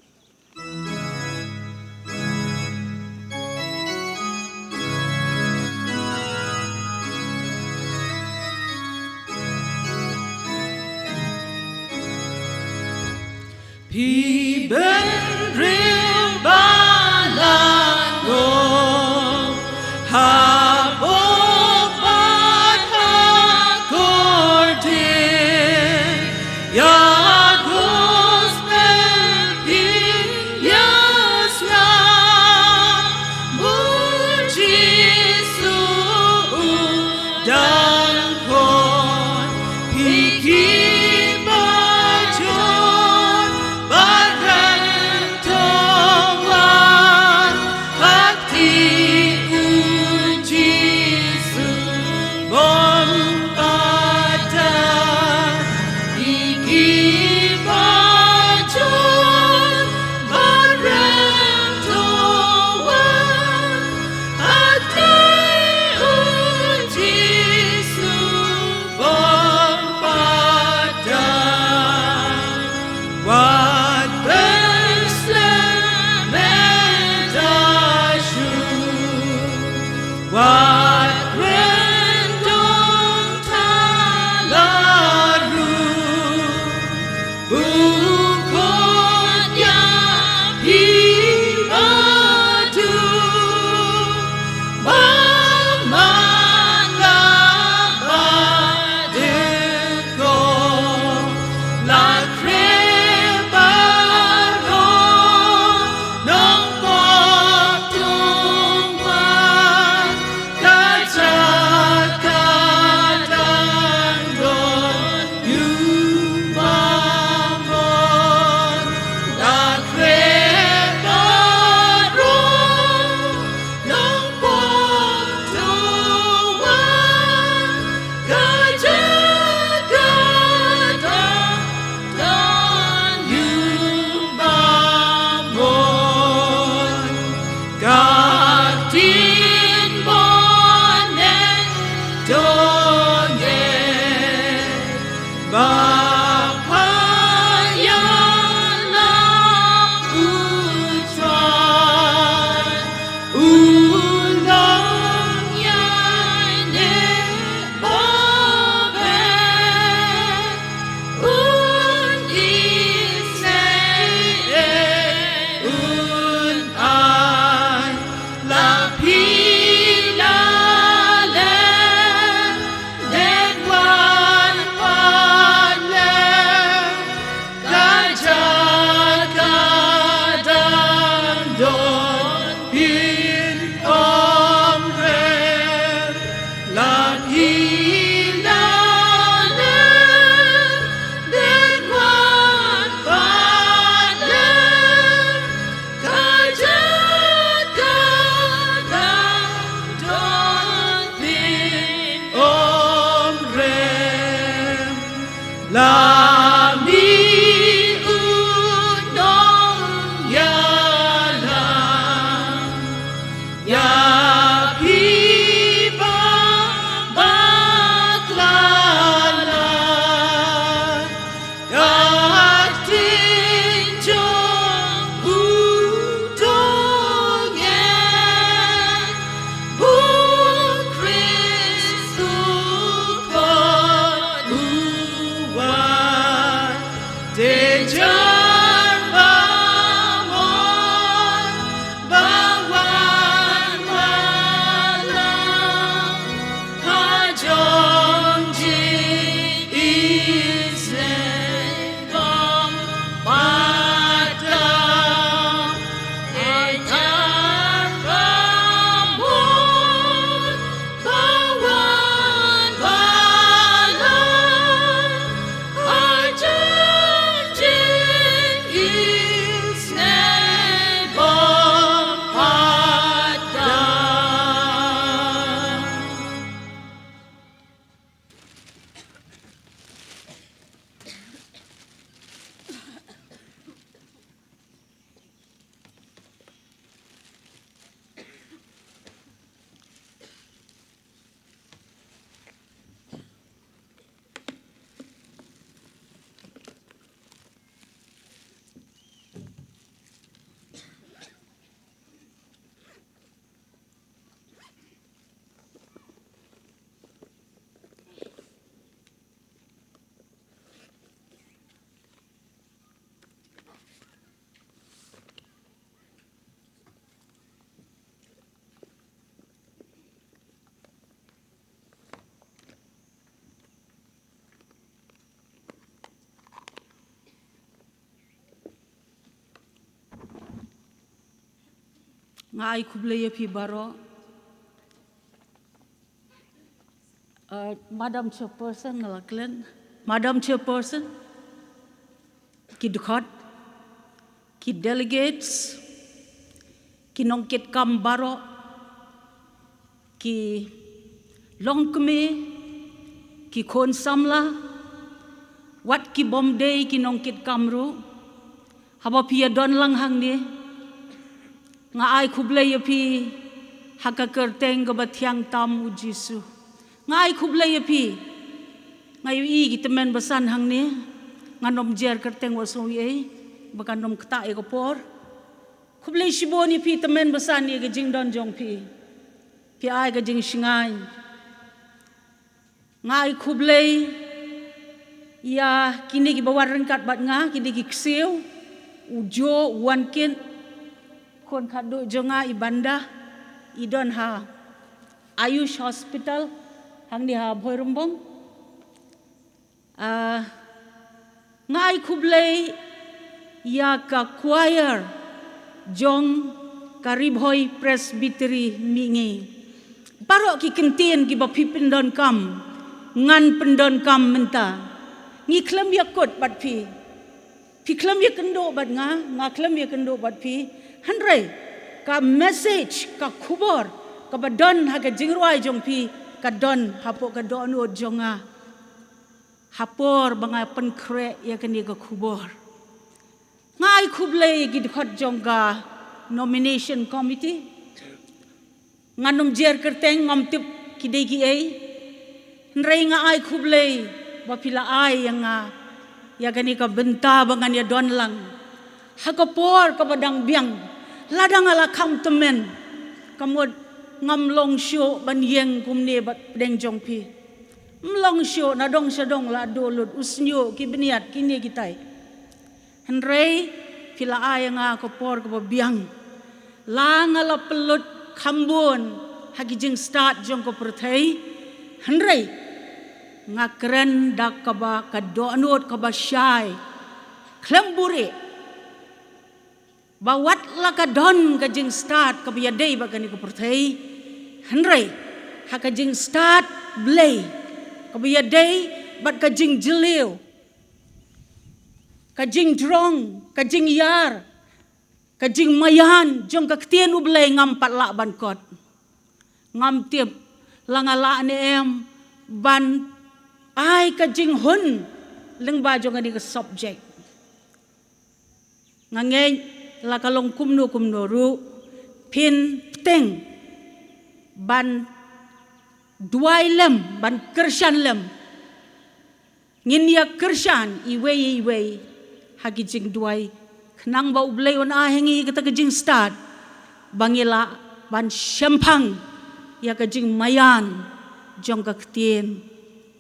Pi ben riu balado habok bat hakordir ya gospel pi nga ai kuble ye pi baro Madam Chairperson ngalaklen Madam Chairperson ki dukhot ki delegates ki nongkit kam baro ki longkme ki khon samla wat ki bomday ki nongkit kamru haba pia don lang hang ni nga ai kuble ye pi hakakar teng ga bathyang tam u Jisu nga ai kuble ye pi nga yu ki temen basan hang ni nga nom jer kerteng waso ye bakan nom kta e ko por kuble shibon ye pi temen basan ye ga jing don jong pi ai ga jing shingai nga ai kuble ya kini ki bawar rengkat bat nga kini ki ksiu ujo wankin kon kado jonga ibanda idon ha Ayush Hospital hang di ha Bhoi Rumbong ngai kublei ya ka choir jong karibhoi presbytery mingi paro ki kentien ki ba pipin don kam ngan pendon kam menta ngi klem ya kot bat pi klem ya kendo bat nga klem ya kendo bat pi handrai ka message ka khubor ka badon ha ka jingroi jong pi ka don hapo ka don od jonga hapor banga pen kre ya kani ka khubor ngai khuble gi khot jonga nomination committee nganom jer kerteng ngam tip kidei gi ai nrei nga ai khuble ba pila ai nga ya kani ka benta bangan ya don lang hakapor ka badang biang ladang ala kam temen kamod ngam long sho ban yeng kumne bat deng jong pi mlong sho na dong sadong la dolut usnyo ki beniat kini kitai henrei pila ay nga ko por ko biang la ngala pelut khambon hagi jing start jong ko perthai henrei nga kren dak ka ba ka donot ka ba shai klembure bawat la ka don ka jing start ka biya dei ba kani ko perthai henrei ha ka jing start blay ka biya dei bat ka jing jiliu ka jing drong ka jing yar ka jing mayan jong ka ktien u blay ngam pat la ban kot ngam tiep langala ni em ban ai ka jing hun leng ba jong ani ka subject ngangeng la kalong kumno ru pin teng ban duai lem ban kershan lem ngin ya kershan iwe hagi jing duai khnang ba ublei on a hengi kata jing start bangila ban shampang ya ka jing mayan jong ka ktien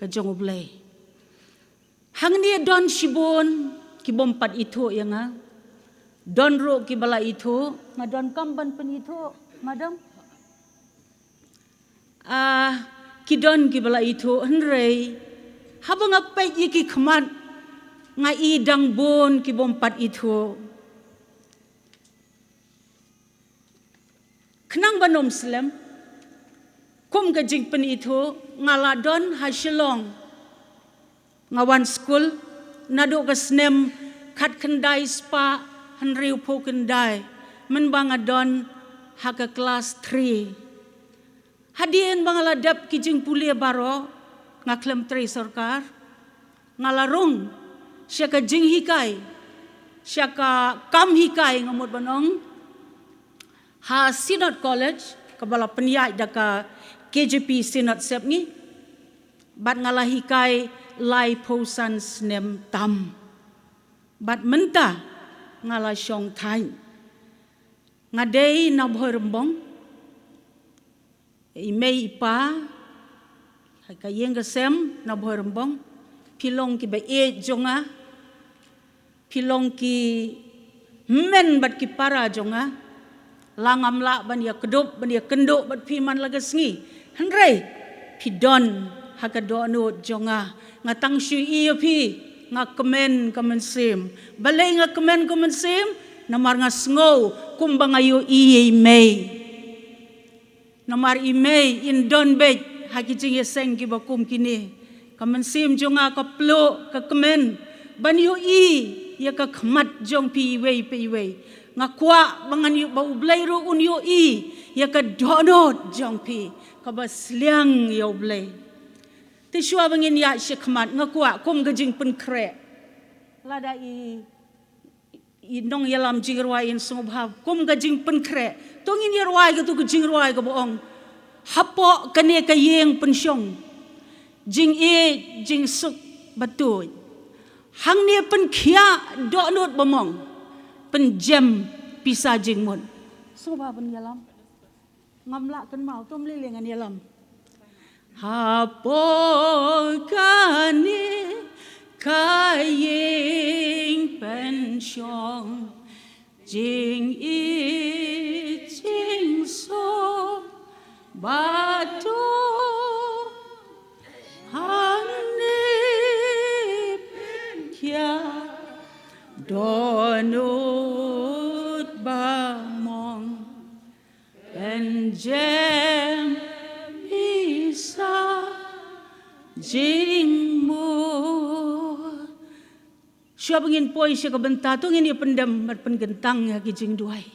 ka jong ublei hang ni don shibon ki bompat itu ya nga don ro ki bala itu nga don kamban pen itu madam ki don ki bala itu henrei habang apai ki khmat nga i dang bon ki bompat itu khnang banom slam kum ka jing pen itu ngala don ha shilong ngawan school nado ka snem khat khandai spa henriu po kendai men banga don ha ka class 3 hadien bangala dap ki jing pulia baro nga klem 3 sarkar ngalarung siya ka jing hikai siya ka kam hikai ngamot banong ha Synod College kabala penyai da ka KJP Synod sep ngi bat ngala hikai lai posan snem tam bat menta ngala syong thai ngadei na Bhoi Rumbong imei ipa ka yeng ka sem na Bhoi Rumbong pilong ki ba e jonga pilong ki men bat ki para jonga langam la ban ya kedop ban ya kendo bat pi man laga sngi henrei pidon hakadono jonga ngatang shu pi nga komen sim balai nga komen sim namar ngasngo kumbang ayo may namar imay in donbej hakijing yeseng ki bakum kini kamansim jonga ka plo ka kemen banyo ya ka khmat jong pi wei ngakwa bangan yu bau blai ro un yo ya ka donot jong pi ka basliang yo blai ti shwa bangin ya shikmat ngakwa kum gajing pen kre lada nong yalam jingrwai in sungobha kum gajing pen kre tongin yarwai ga tu gajing rwai ga boong hapo kane ka yeng pensyong jing jing suk batut hang ni pen khia donot bomong pen jam pisa jing mon sungobha pen yalam ngamla kan mau tom lelengan yalam hapo kane kayeng pensyong jing jing so batu hang ni penkia donut bamong penjem bisa jing mo siya bangin poy siya kabanta tungin iya pendam at penggentang ya kijing duay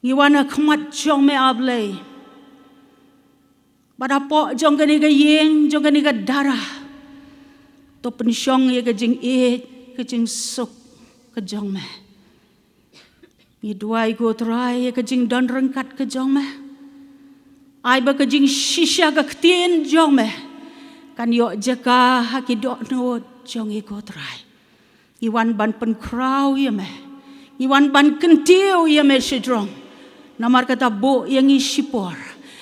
ngiwana khmat jong me ablay badapo jong kani ka yeng jong kani ka darah to pensyong ya kijing kijing suk kejong me ni duay go try ya kijing don rengkat kejong me ai ba kijing shisha ka ktien jong me kan yo jaka hakidok no jong iko try iwan ban pen kraw ya me iwan ban kentiu ya me shidrong namar kata bo yang isipor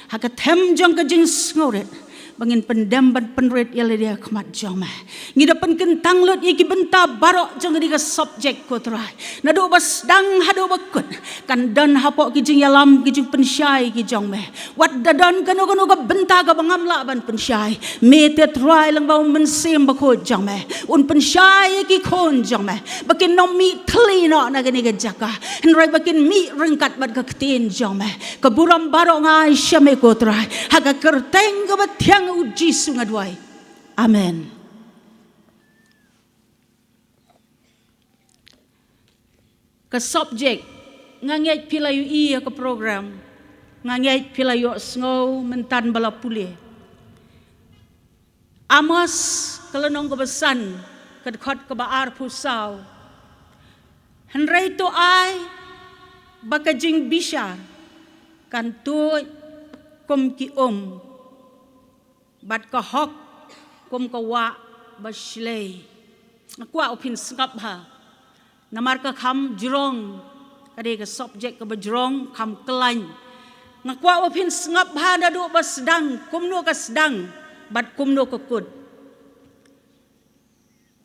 hakatem jong kajing sngore bangin pendam ban penret ya dia khmat jong me ngida pen kentang lot iki benta barok jong di ka subject ko try nado bas dang hado bakut kan dan hapok kijing yalam kijing pensyai ki jong me wat dadan kano ka benta ka bangamla ban pensyai me te try lang bau mensim bakut jong me un pensyai ki kon jong me bakin no mi thli no na gani ka jaka nrai bakin mi rengkat bat ka ktin jong me ka buram barok ngai syame ko try haka kerteng ka batyang uji sungadwai amen ka subject ngangay pilayu iya ka program ngangay pilayu sngow mentan bala puli Amos kalanong kabasan kadkot kabaar pusaw henray to ay bakajing bisya kanto kum ki bat ka hok kum ka wa baslay nakwa opin skap ha namar ka kham jrong kade ka subject ka bajrong kham kelany ngakwa opin ngap ha dadu basdang kumno ka sedang bat kumno ka kud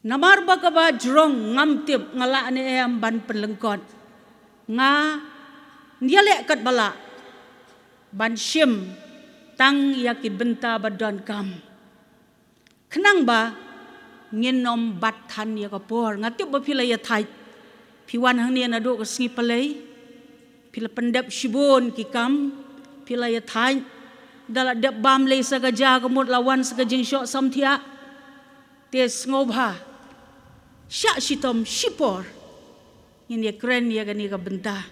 namar ba ka bajrong ngamtip ngala ni em ban penlengkot nga ndiale kat bala ban shim tang yaki benta badan kam kenang ba ngenom bathan ya kapor ngati ba pila ya thai piwan hang ni na do ka sngi palai pila pendap shibon ki kam pila ya thai dala dep bam le sa gaja kamut lawan sa gajing syok samthia tes ngobha syak shitom shipor ngin ya kren ya gani ka benta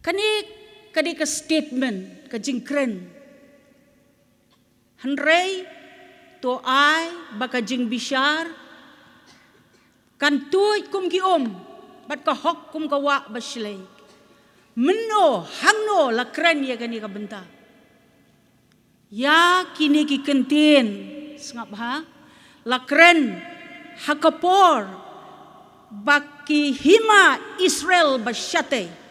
kani kadi ka statement ka jingkren hanrei to ai baka jing bishar kan tuit kum ki bat ka hok kum ka wa baslei menno hangno la kren ya gani ka benta ya kini ki kentin sngap ha la kren hakapor baki hima Israel basyate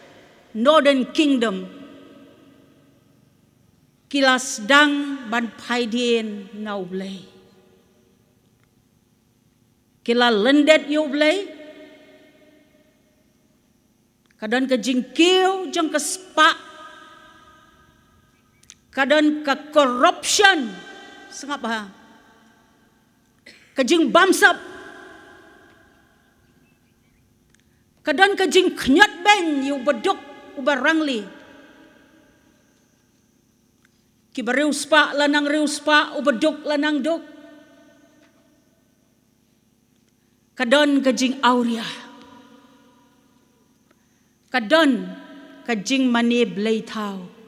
Northern Kingdom kilas dang ban paidien naublay kila lendet yoblay kadan ka jingkiw jang ka spa Kadon ka corruption sangap ha. Kajing bamsap. Kadon kajing knyat ben yu bedok ubarangli. Ki bereus pa lanang reus pa ubedok lanang dok. Kadon kajing auria. Kadon kajing mani blay tau.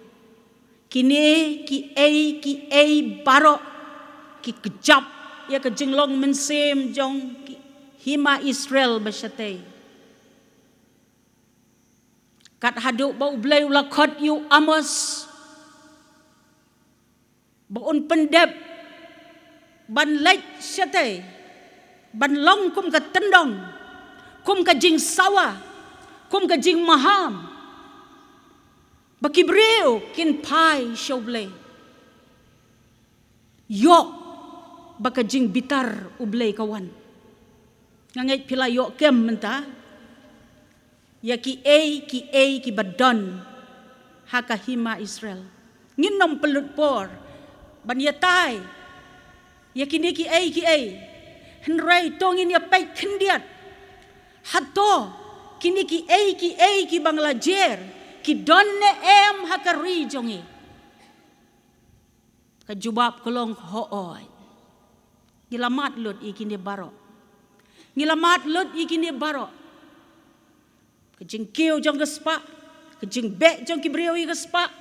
Kini ki ay baro ki kejap ya kajing long mensem jong ki hima Israel basyate. Kat haduk bau blay ulakot yu Amos. Baun pendep ban lek syate. Ban long kum ka tendong. Kum kajing sawa. Kum kajing maham. Bakibreo kin pai showble. Yok bakajing bitar ublay kawan. Ngangait pila yok kem menta. Ya ki badon hakahima Israel. Nginom pelut por ban yatai. Ya kini ki Henry tongin ya pai kendiat. Hato kini ki Bangladesh. Ki donne em hakari jongi. Kajubab kolong hooi. Ngilamat lut ikini baro. Ngilamat lut ikini baro. Kajing kiu jong gespa. Kajing bek jong kibriyo i gespa.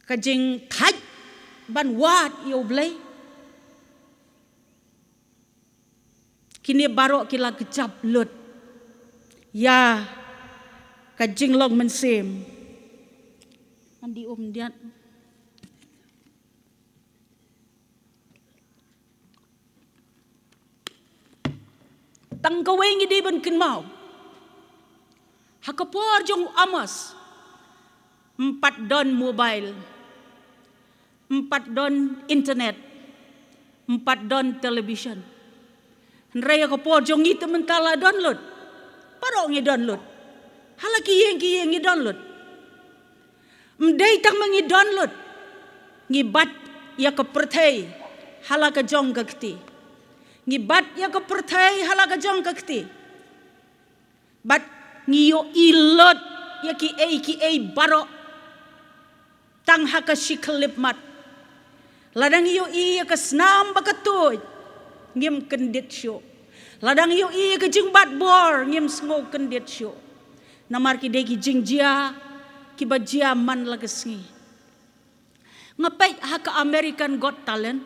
Kajing thaj ban wat i oblay. Kini baro kila kecap lut. Ya kajing long mensem. Andi dia. Tang kaweng di ban kin mau. Hakapor jong Amos. 4 don mobile. 4 don internet. 4 don television. Raya kapor jong itu mentala download. Parok ngi download. Halaki yang ngi download. Mdai tang mengi download. Ngi bat ya ke pertai halaka jong kakti. Ngi bat ya ke pertai halaka jong kakti. Bat ngi yo ilot ya ki barok. Tang haka shiklip mat. Ladang yo ya ke senam bakatoy. Ngim kendit show. Ladang yo ke jing bat bor ngim smoke kendit show. Namar ki deki jing jia ki bajia man lagesngi. Ngapai haka American Got Talent.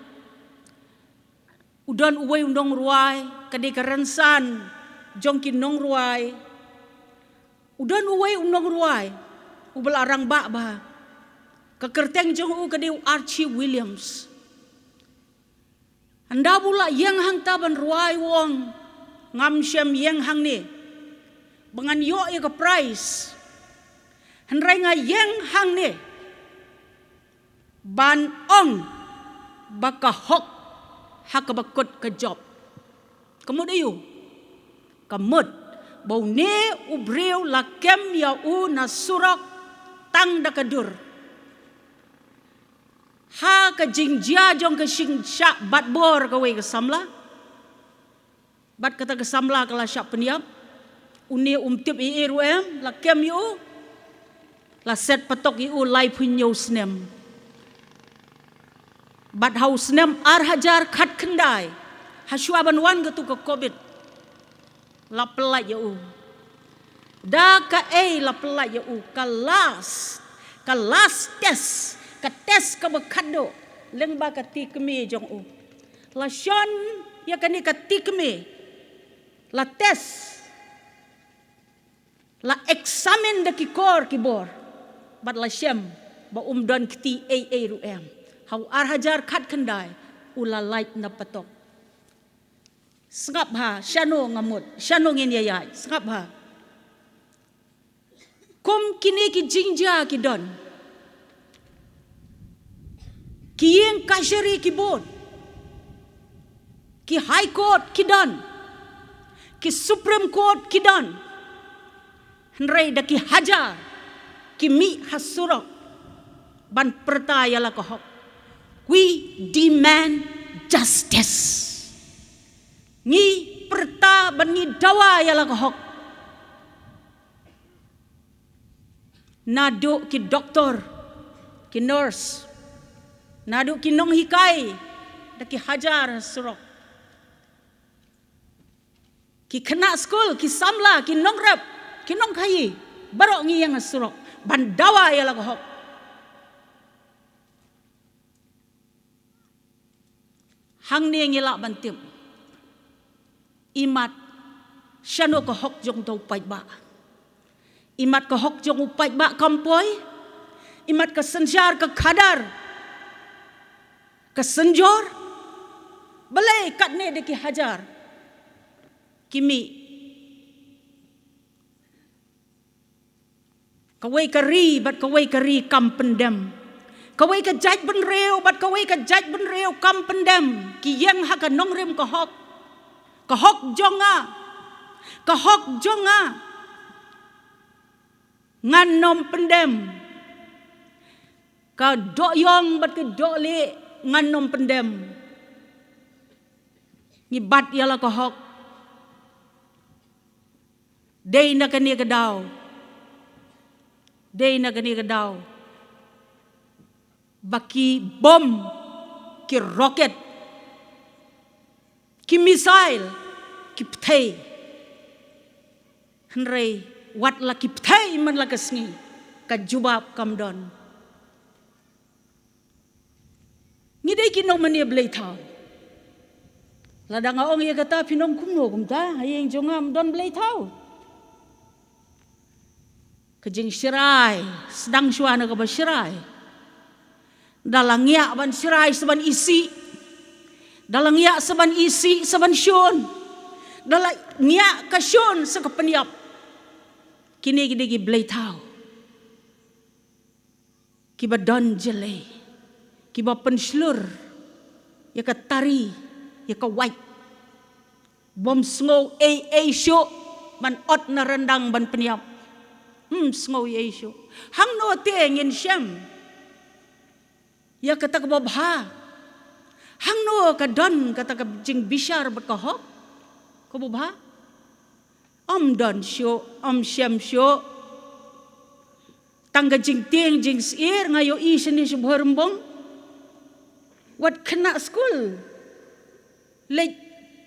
Udon uwe undong ruai kade kerensan jong ki nong ruai. Udon uwe undong ruai ubel arang ba. Kekerteng jong kade Archie Williams. Anda pula yang hang taban ruai wong ngam syam yang hang ni bangan yo ya ke price henrai nga yang hang ni ban ong baka hok hak bakut ke job kemud ayu kemud bau ne ubreu lakem ya u nasurak tang dakadur ha ka jingjia jong ka sing syak bat bor ka we ka samla bat kata ke samla kala syak peniap uni umtip i ruem la kem yu la set patok yu lai punyo snem bat haus snem ar hajar khat kendai haswa banwan ka tu ka covid la pelai yu da ka la pelai yu ka last test ka tes ka bakado leng ba ka tikme jong u la shon ya kani ka tikme la tes la examine de kikor kibor bat la shem ba don kti ruem hau ar hajar khat kendai ula light na patok sngap ha shano ngamut shano ngin yayai sngap ha kom kini ki jingja ki don Kiyeng kashari ki board, ki high court ki don, ki supreme court ki don, henry da ki hajar, kimi hasurok ban pertaya la kohok. We demand justice. Ngi perta ban ngi dawa ya la kohok. Nado ki doktor, ki nurse, nado ki nong hikai, da ki hajar surok. Ki kena school, ki samla, ki nong rep, ki nong kai, barok ngi yang surok. Ban dawa ya la kohok. Hang ni ngi la ban tim. Imat syano kohok jong tau pai ba. Imat kohok jong upai ba kampoi. Imat ke senjar ke kadar. Ke senjor. Belai kat ne de ki hajar. Kimi. Kawai kari bat kawai kari kam pendam. Kawai ke jaj ben reu bat kawai ke jaj ben reu kam pendam. Ki yang ha ka nong rem kohok. Kohok jonga. Kohok jonga. Ngan nom pendem. Ka dok yong bat ke dok le ngan nom pendem. Ni bat yala kohok. Day na kani kadaw. Day na kani kadaw. Baki bom ki rocket. Ki missile ki pthai. Henry wat la ki pthai man la kasngi ka jubab kam don. Ni dai ki no mani blai thau. La dang ong ye kata pinong kumno kumta hayeng jongam don blai thau. Kejing syirai sedang syuana ka ba syirai. Dalang ya ban syirai seban isi. Dalang ya seban isi seban syun. Dalang ya ka syun sa kapaniap. Kini gidi blai thau. Kiba don jele. Kiba penslur. Ya ka tari. Ya ka white. Bom sngow syuk. Man ot na rendang ban peniap. Sngow syuk. Hang no te ngin syam. Ya kata ka babha. Hang no ka don kata ka jing bishar bat ka hok. Ka babha. Don syuk, syam syuk. Tangga jing ting jing sir ngayo isin ni subharembong. Wat kena school. Lek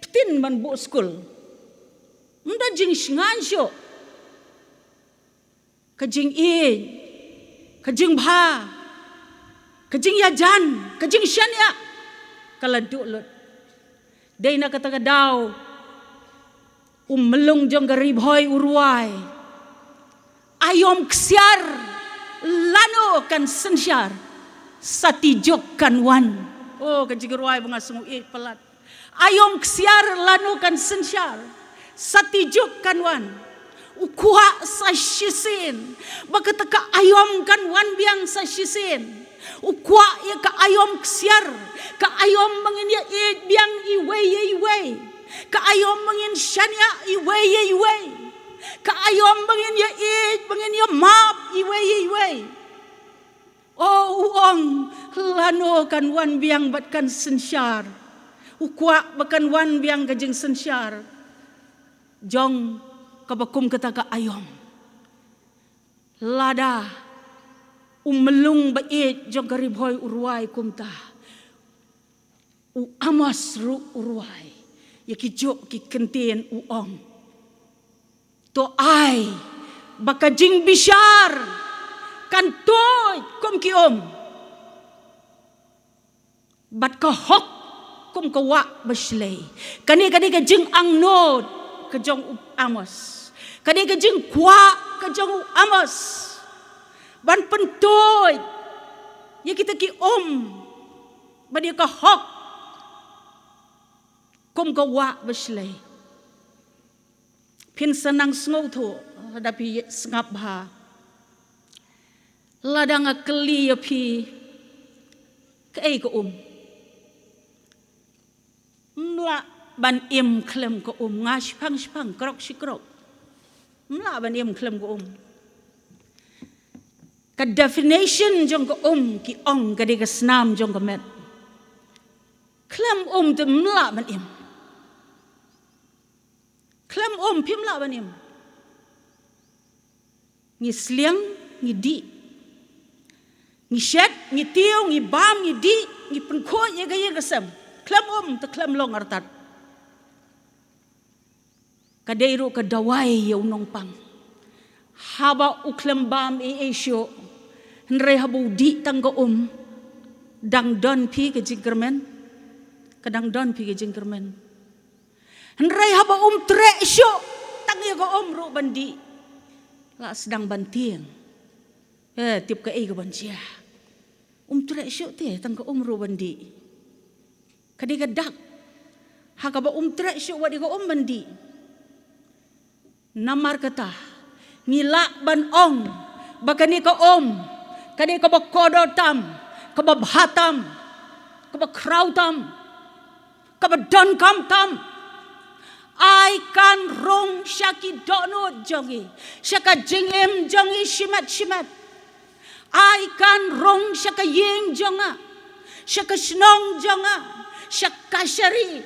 ptin man bu school. Mda jing ngan syuk. Ka jing ka jing bha. Ka jing yajan, ka jing syania. Kala dulut. Day na kata ka daw. Melung jong garibhoy urway. Ayom ksiar lano kan sensyar satijok kan wan. Oh kajig urway bunga sungu pelat. Ayom ksiar lano kan sensyar satijok kan wan. Ukwa sa shisin. Bakata ka ayom kan wan biang sa shisin. Ukwa ya ka ayom ksiar. Ka ayom mangin ya biang iway. Kaayom mangin syania iway. Kaayom mangin ya mangin ya map iway. Oh uong lano kan wan biang batkan sensyar. Ukwa bakan wan biang kajeng sensyar. Jong kabakum kata kaayom. Lada melung bait jong karibhoy urway kumta. Amas ru urway. Ya ki jok ki kentien uong. To ai baka jing bishar kan toy kom ki om. Bat ka hok kom ka wa baslay. Kani ka jing ang nod ka jong amos. Kani ka jing kwa ka jong amos. Ban pentoy. Ya kita ki om. Badi ka hok kum ka wa baslay. Pin senang sngow tu hadapi sengap ha. Ladang akeli api kai ka mla ban im klem ka nga shpang krok shikrok. Mla ban im klem ka ka definition jong ka ki ong ka de ka snam jong ka met klam te mla ban im klam pim la ban im ngi sliang ngi di ngi shet ngi tiw ngi bam ngi di ngi pen ko ye ga sam klam te klam long artat ka deiru ka dawai yo nong pang haba uklam bam esyo nre habu di tangga dang don pi ke jingkermen kadang don pi ke jingkermen nre haba tre esyo tang ye ko ro bandi la sedang bantiang tip ka ga banjia tre esyo te tangga ro bandi kadi ka dak hakaba tre esyo wadi ko bandi namar kata ngilak ban ong bakani ka kani ka bakodotam ka babhatam ka bakrautam ka badonkam tam ai kan rong syaki dono jongi syaka jingem jongi shimat ai kan rong syaka yeng jonga syaka snong jonga syaka syari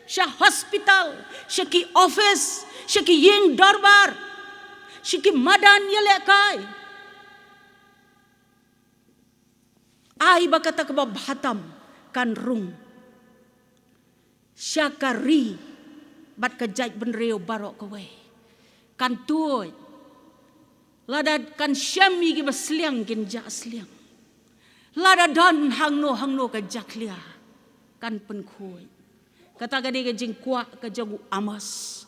syak hospital syaki office syaki yeng darbar syaki madan yelekai ai bakata ke babhatam kan rung syakari bat kejaj benreo barok kowe kan tuoj lada kan syami gi basliang kin ja asliang lada dan hangno ka jaklia kan penkhoi kata gade ke jing kwa ke jogu amas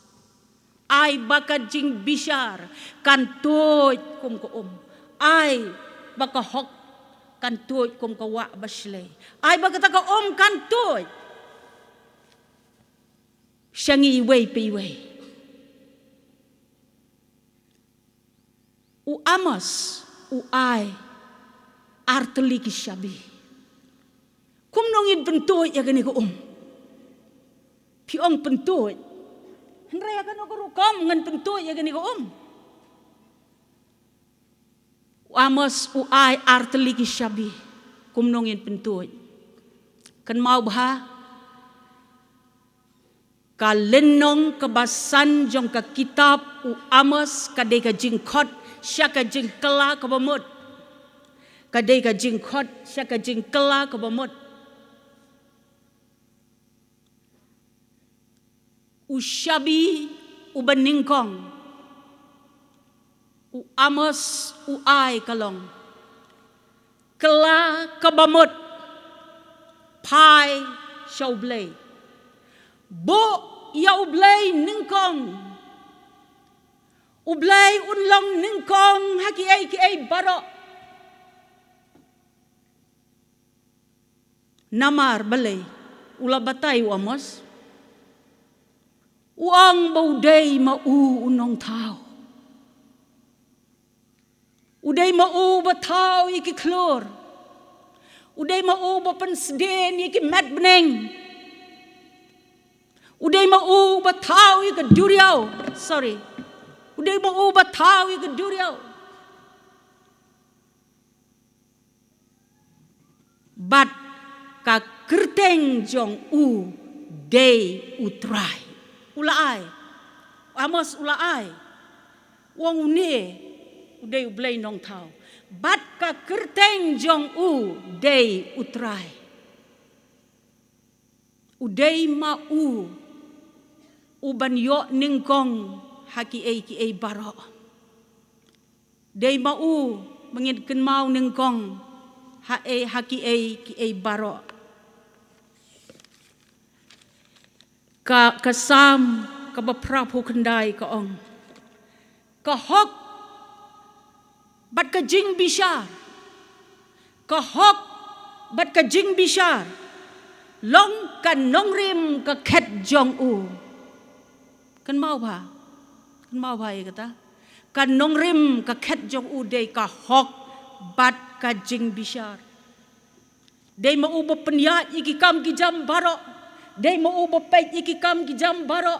ai baka jing bishar kan tuoj kum ko ai baka hok kan tuoj kum ka wa basle ai baka ta ka kan tuoj shangi wei pi wei u amas u ai arteli ki shabi kum nongin pentuoj ya gani ko pi ong pentuoj henry akan aku rukam ngan pentuoj ya gani ko Amos uai arteli ki shabi kum nongin pentuoj kan mau bah kalenong kebasan jong ka kitab Amos kadai ka jingkot syaka jingkela ka bamut kadai ka jingkot syaka jingkela ka bamut ushabi ubaningkong Amos uai kalong kela kabamut pai shaublay bo ya ublay ningkong ublay unlong ningkong haki ai baro namar balay ula batay Amos uang bauday mau unong tao uday mau batau iki klor uday mau bapansden iki mat beneng uday mau batau iki duriau uday mau batau iki duriau bat ka kerteng jong day utrai ulaai Amos ulaai wong une uday ublay nong tau bat ka kerteng jong day utrai uday ma uban yo ningkong haki ai baro day ma mengidken mau ningkong haki ai baro ka kasam ka baprapu kendai ka ong ka hok bat ka jing bishar ka hok bat ka jing bishar long kan nongrim ka khet jong kan mau ba kata kan nongrim ka khet jong day ka hok bat ka jing bishar day mau ba penya iki kam ki jam baro day mau ba pej iki kam ki jam baro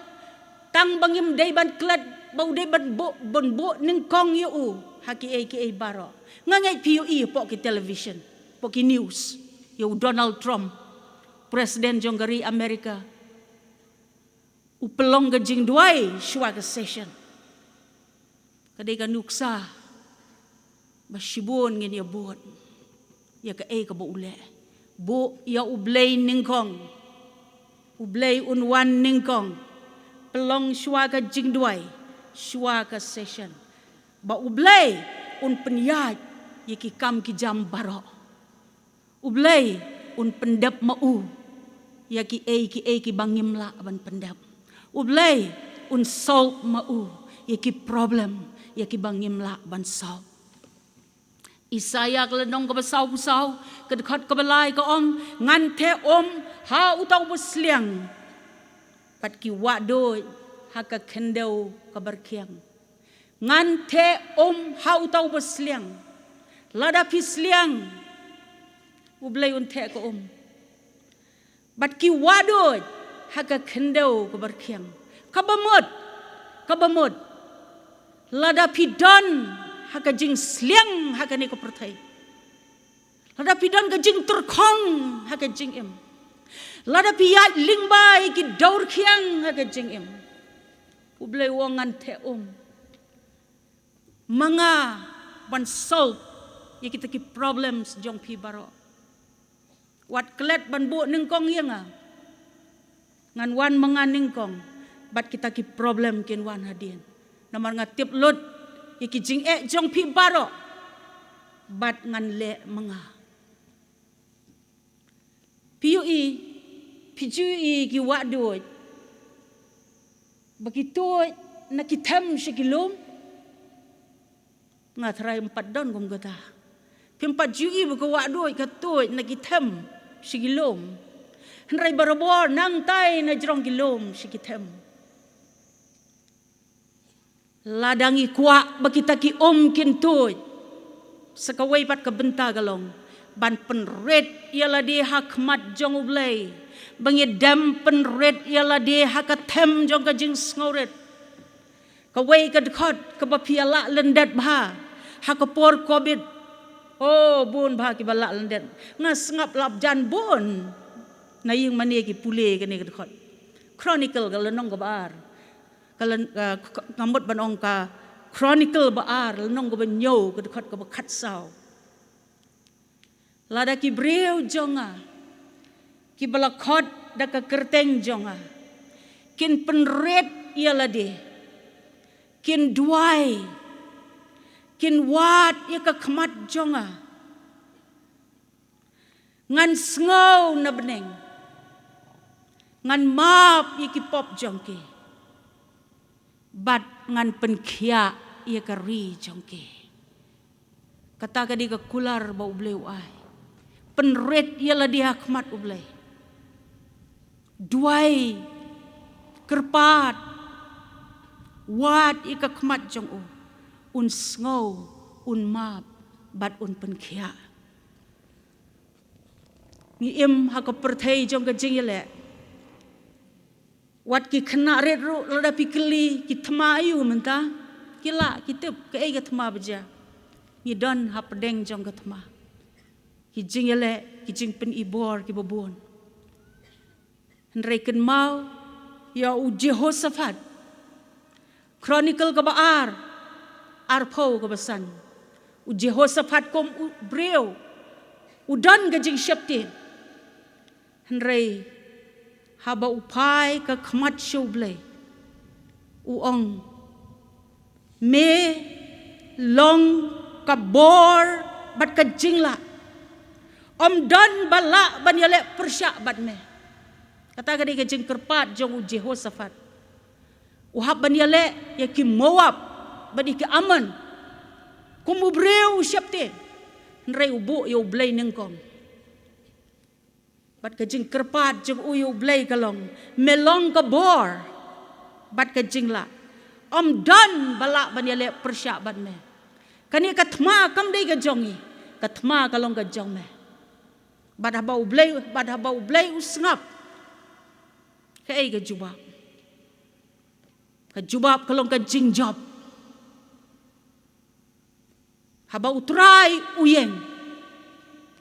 tang bangim day ban klat bau day ban bo ning kong yu haki baro ngangai PUE pok ki television pok ki news yo Donald Trump presiden jonggari Amerika upelong gajing duai shua ke session kadai ka nuksa basibon ngin ya bot ya ka ka bo ule bo ya ublay ningkong ublay unwan ningkong pelong shua ka jing duai shua ka session ba ublay un penyat yaki kam ki jam baro ublay un pendap mau yaki ki bangim la ban pendap ublay un solve mau yaki problem yaki bangim la ban solve Isaya kelenong ke besau-besau ke dekat ke belai ke ong ngante ha utau besliang pat ki wado ha ka kendau ke berkiang ngante ha utau besliang lada pisliang ublay unte ke bat ki wado ha ka kendau ke berkiang kabamut lada pidon haka jing sliang haka ni ko pertai lada pidan ka jing terkong haka jing em lada piyat lingbai ki daur khiang haka jing em ublay wongan te manga ban solve ye kita ki problems jong pi baro wat klet ban bu ningkong yenga ngan wan mangan ningkong bat kita ki problem kin wan hadien namar ngatip lut Iki jing jong pi baro bat ngan le manga PUE ki wadoi begitu nak kitam shikilum ngatrai 4 don gum gata pimpat jui buka wadoi katoi nak kitam shikilum henrai barabor nang tai na jrong kilum shikitam ladangi kuak bakita ki kintoi sekawai pat kebenta galong ban penred ialah dia hakmat jong ublay bangi dam penred ialah dia hakatem jong kajing sngoret kawai kadkhot kabapiala lendat bha hakapor covid bun bha ki bala lendat ngas ngap lap jan bun naying mani ki pule kene kadkhot chronicle galenong gabar kalan ngamut banong ka chronicle baar lenong go banyo kedekot go bakat saw lada ki breu jonga ki balakot da ka kerteng jonga kin penret ialah de kin duai kin wat ia ka kmat jonga ngan sngow na beneng ngan map iki pop jongki bat ngan penkhia ia kari jongke kata kadi ka kular ba ublay ai penret ialah dia hakmat ublay duai kerpat wat ika kmat jong un sngow un map bat un penkhia ni haka perthai jong ka jingile wat ki kena red ru lada pikeli ki thmayu menta kila kitep ke ga thma baja ni don ha pedeng jong ka thma ki jingele ki jing pen ibor ki babon nreken mau ya u Jehoshaphat chronicle ka baar arpo ka basan u Jehoshaphat kom u breu u don ga jing shapti nrei haba upai ka khmat shuble uong me long ka bor bat ka jingla don bala banyale persya bat me kata gadi ka jing kerpat jong u Jehoshaphat uhab banyale ya ki Moab badi ki Aman kumu breu syapte nrei ubu yo blay nengkong bat ka jing kerpat jong uyu blay kalong melong ka bor bat ka jing la don bala banyale persya bat me kani ka thma kam dei ka jongi ka thma kalong ka jong me bat haba ublay usngap ka ei ka jubab kalong ka jing job haba utrai uyeng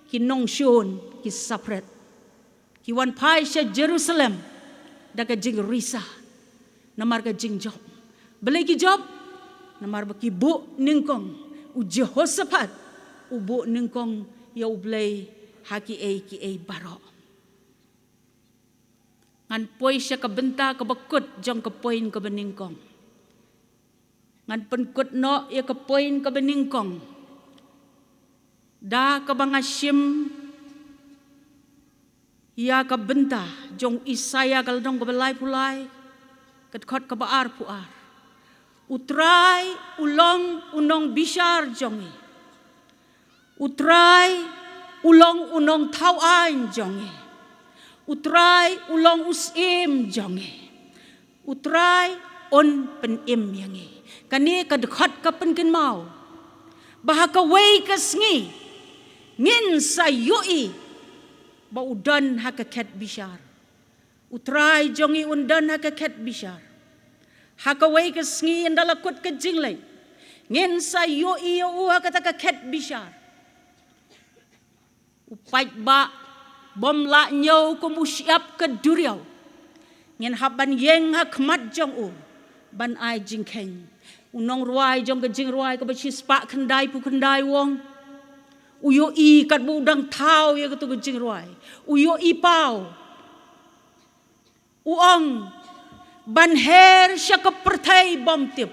ki nong shon ki sapret ki wan pai sha Jerusalem daga jing risa namar ga jing job bele ki job namar ba ki bu ningkong u Jehoshaphat u bu ningkong ya ublay haki ki baro ngan poi sya ka benta ka bakut jong ka poin ka beningkong ngan penkut no ya ka poin ka beningkong da ka bangashim ya ka benta jong Isaya kal dong ka balai pulai kat khot ka baar puar utrai ulong unong bishar jongi utrai ulong unong thau ain jongi utrai ulong usim jonge utrai on pen im yangi kani kadkhot ka pen kin mau bahaka wei ka sngi ngin sa yoi ba udan haka ket bishar utrai jongi undan haka ket bishar haka wei ka sngi ndala kot ka jinglai ngin sa yoi u haka ta ka ket bishar upai ba bom la nyau ko musiap ke duriau ngin haban yeng hak mat jong u ban ai jing khen unong ruai jong ke jing ruai ke bachis pa khandai pu khandai wong uyo i kat bu dang thau ye ke tu ke jing ruai uyo i pau uong ban her syak perthai bom tip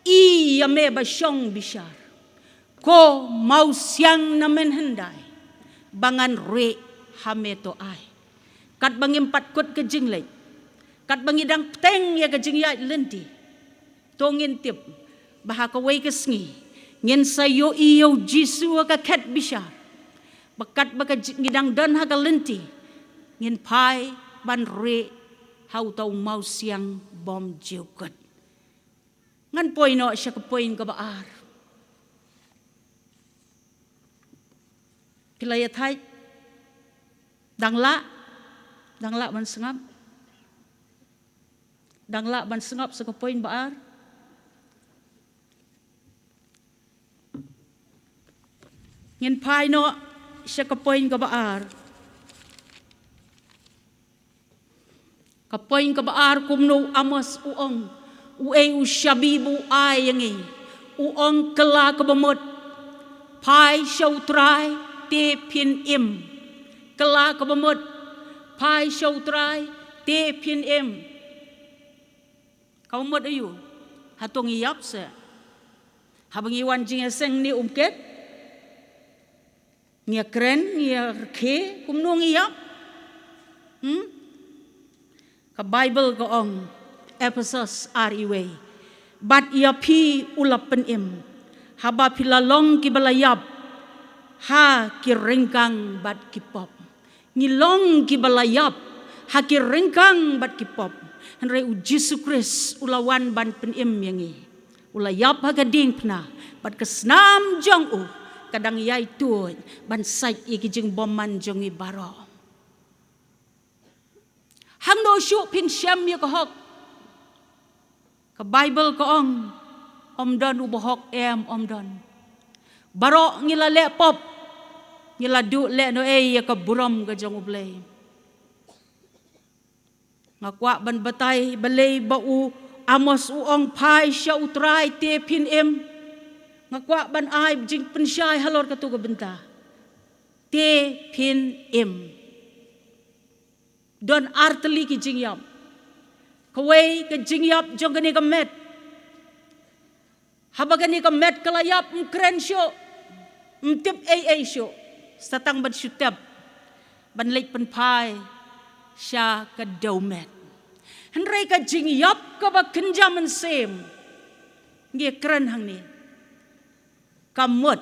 i yame ba shong bishar ko mau siang na men hendai bangan re hameto ai kat bangimpat kot ke jinglai kat bangidang teng ya ke jingyai lenti tongin tip bahaka wei ke sngi ngin sayo iyo jisu ka ket bishar bakat baka ngidang dan ha ka lenti ngin pai ban re hau tau mau siang bom jiukot ngan poino sya ka poin ka baar pilaya thai dangla ban sengap sa poin baar ngin pai no sya ka poin ka baar kumno amos uong u shabibu ai yangi uong kala ka bamot pai shautrai te pin im kala ka bamot pai shautrai te pin em kau mot ayu hatong iyap se habang iwan jing seng ni umket ngia kren ngia ke kumnong iyap ka Bible ko ong Ephesus ariwe bat ia pi ulap pen em haba pilalong ki balayap ha ki rengkang bat ki pop ngilong ki balayap haki rengkang bat ki pop henry u Jesus Christ ulawan ban pen im yangi ulayap haga ding pna bat kesnam jong u kadang yai tu ban sai iki jing boman jong i baro hang no shu pin syam ya ko hok ka Bible ko ong omdon u bohok omdon baro ngila le pop ngila du le no ya ka buram ka jong ublay ngakwa ban batay balay ba u amos uong pai sya utrai te pin em ngakwa ban ai jing pensyai halor ka tu ka benta te pin em don arteli ki jing yap kawai ka jing yap jong gani ka met habagani ka met kalayap mkren syo mtip syo satang ban syutep ban lek pen pai sya ka daumet henry ka jing yap ka ba kenjaman sem nge kren hang ni kamot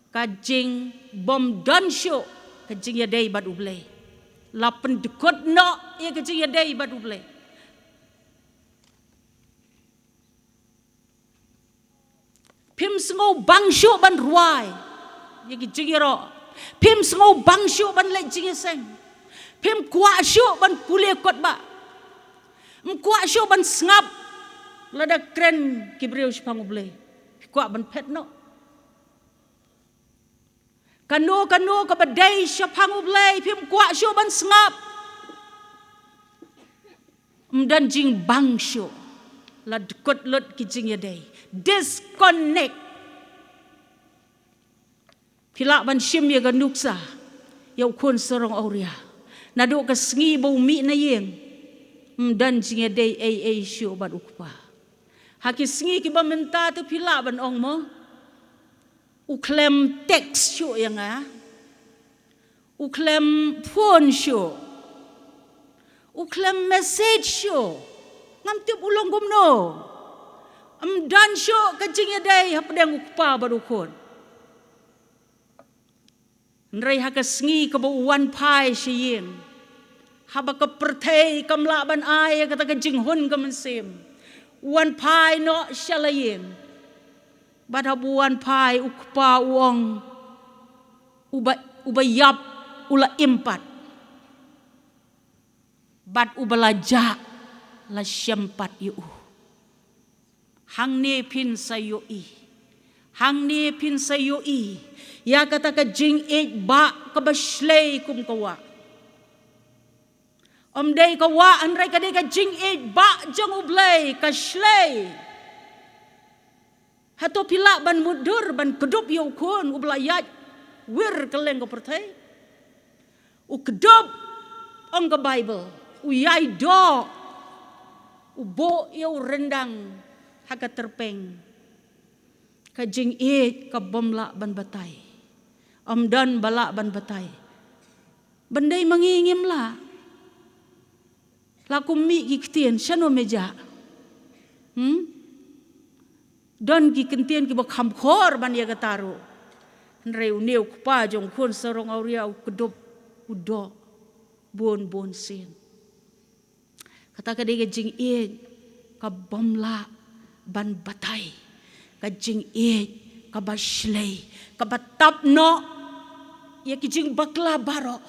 ka jing bom dan syo ka jing ya dei bad ublay lapen dekot no ya ka jing ya dei bad ublay pim sengo bangsyo ban ruai yagi jingiro pim sengo bangsyo ban le jingiseng pim kwa syo ban kuliah kot ba kwa syo ban sngap lada kren kibriu spang ublay kuat ban pet no kanu ka badai syapang ublay pim kuat syo ban sengap dan jing bang syo la dekot lot ki jing yadai disconnect pila ban shim ya ga nuksa ya kun sorong auria nado ka sngi bo mi na yeng dan jing yadai ai syo ban ukpa haki sngi ki ba menta tu pila ban ong mo uklem teks syo yang uklem phone syo uklem message syo ngam tiap ulong gumno dan syo ka jing yadai hapdang ukpa badukon nrai haka sngi ka bo wan pai shiyeng haba ka perthei kamla ban ai ka ta ka jing hun ka mensim wan pai no shalayeng badabuan pai ukpa uong ubayap ula impat bad ubalaja la syempat yu hang ne pin sayoi hang ne pin sayoi ya kata ka jing ba ka baslei kum kawa dei kawa anrai ka dei ka jing ba jang ublei ka slei hato pila ban mudur ban kedup yo kun ublayat wir keleng ko pertai u kedup ong ka bible u yai do u bo yo rendang haga terpeng ka jing ka bomla ban batai dan bala ban batai bandai mangingim la lakum mi kiktien shano meja don ki kentien ki bakam khor ban ya gataru nreu neu kpa jong khon sarong auria kedop udo bon sin kata ka dege jing ka bomla ban batai ka jing ka baslei ka batap no ya ki jing bakla baro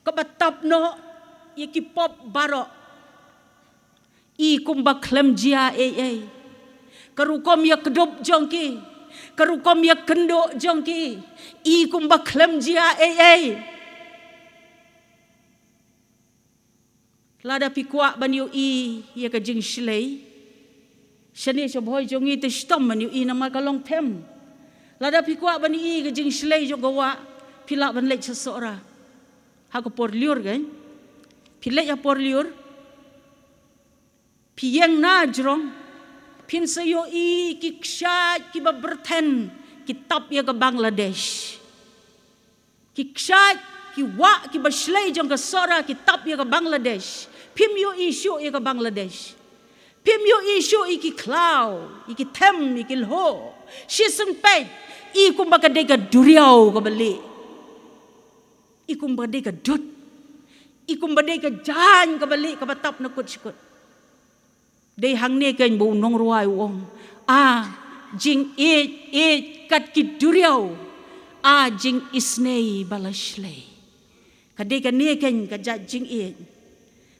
ka batap no ya ki pop baro kum baklem jia karukom ya kedop jongki karukom ya kendo jongki kum baklem jia lada pikwa ban yu ya ka jing shlei shani shoboy jongi te stom ban yu nama kalong tem lada pikwa ban ka jing shlei jo gawa pila ban lech sora ha ko por liur gan pile ya por liur piyeng na jrong pin sayo ki kshat ki baberten kitab ya ke Bangladesh ki kshat ki wa ki baslei jong ka sora kitab ya ke Bangladesh pim yo issue ya ke Bangladesh pim yo issue ki klau ki tem ki lho shisung pet kum bakade ka duriau ka bali kum bakade ka dut kum bakade ka jan ka bali ka batap na kut dei hang ne kan bu nong ruai wong jing kat ki duriau jing isnei balashlei kade ka ne kan ka jat jing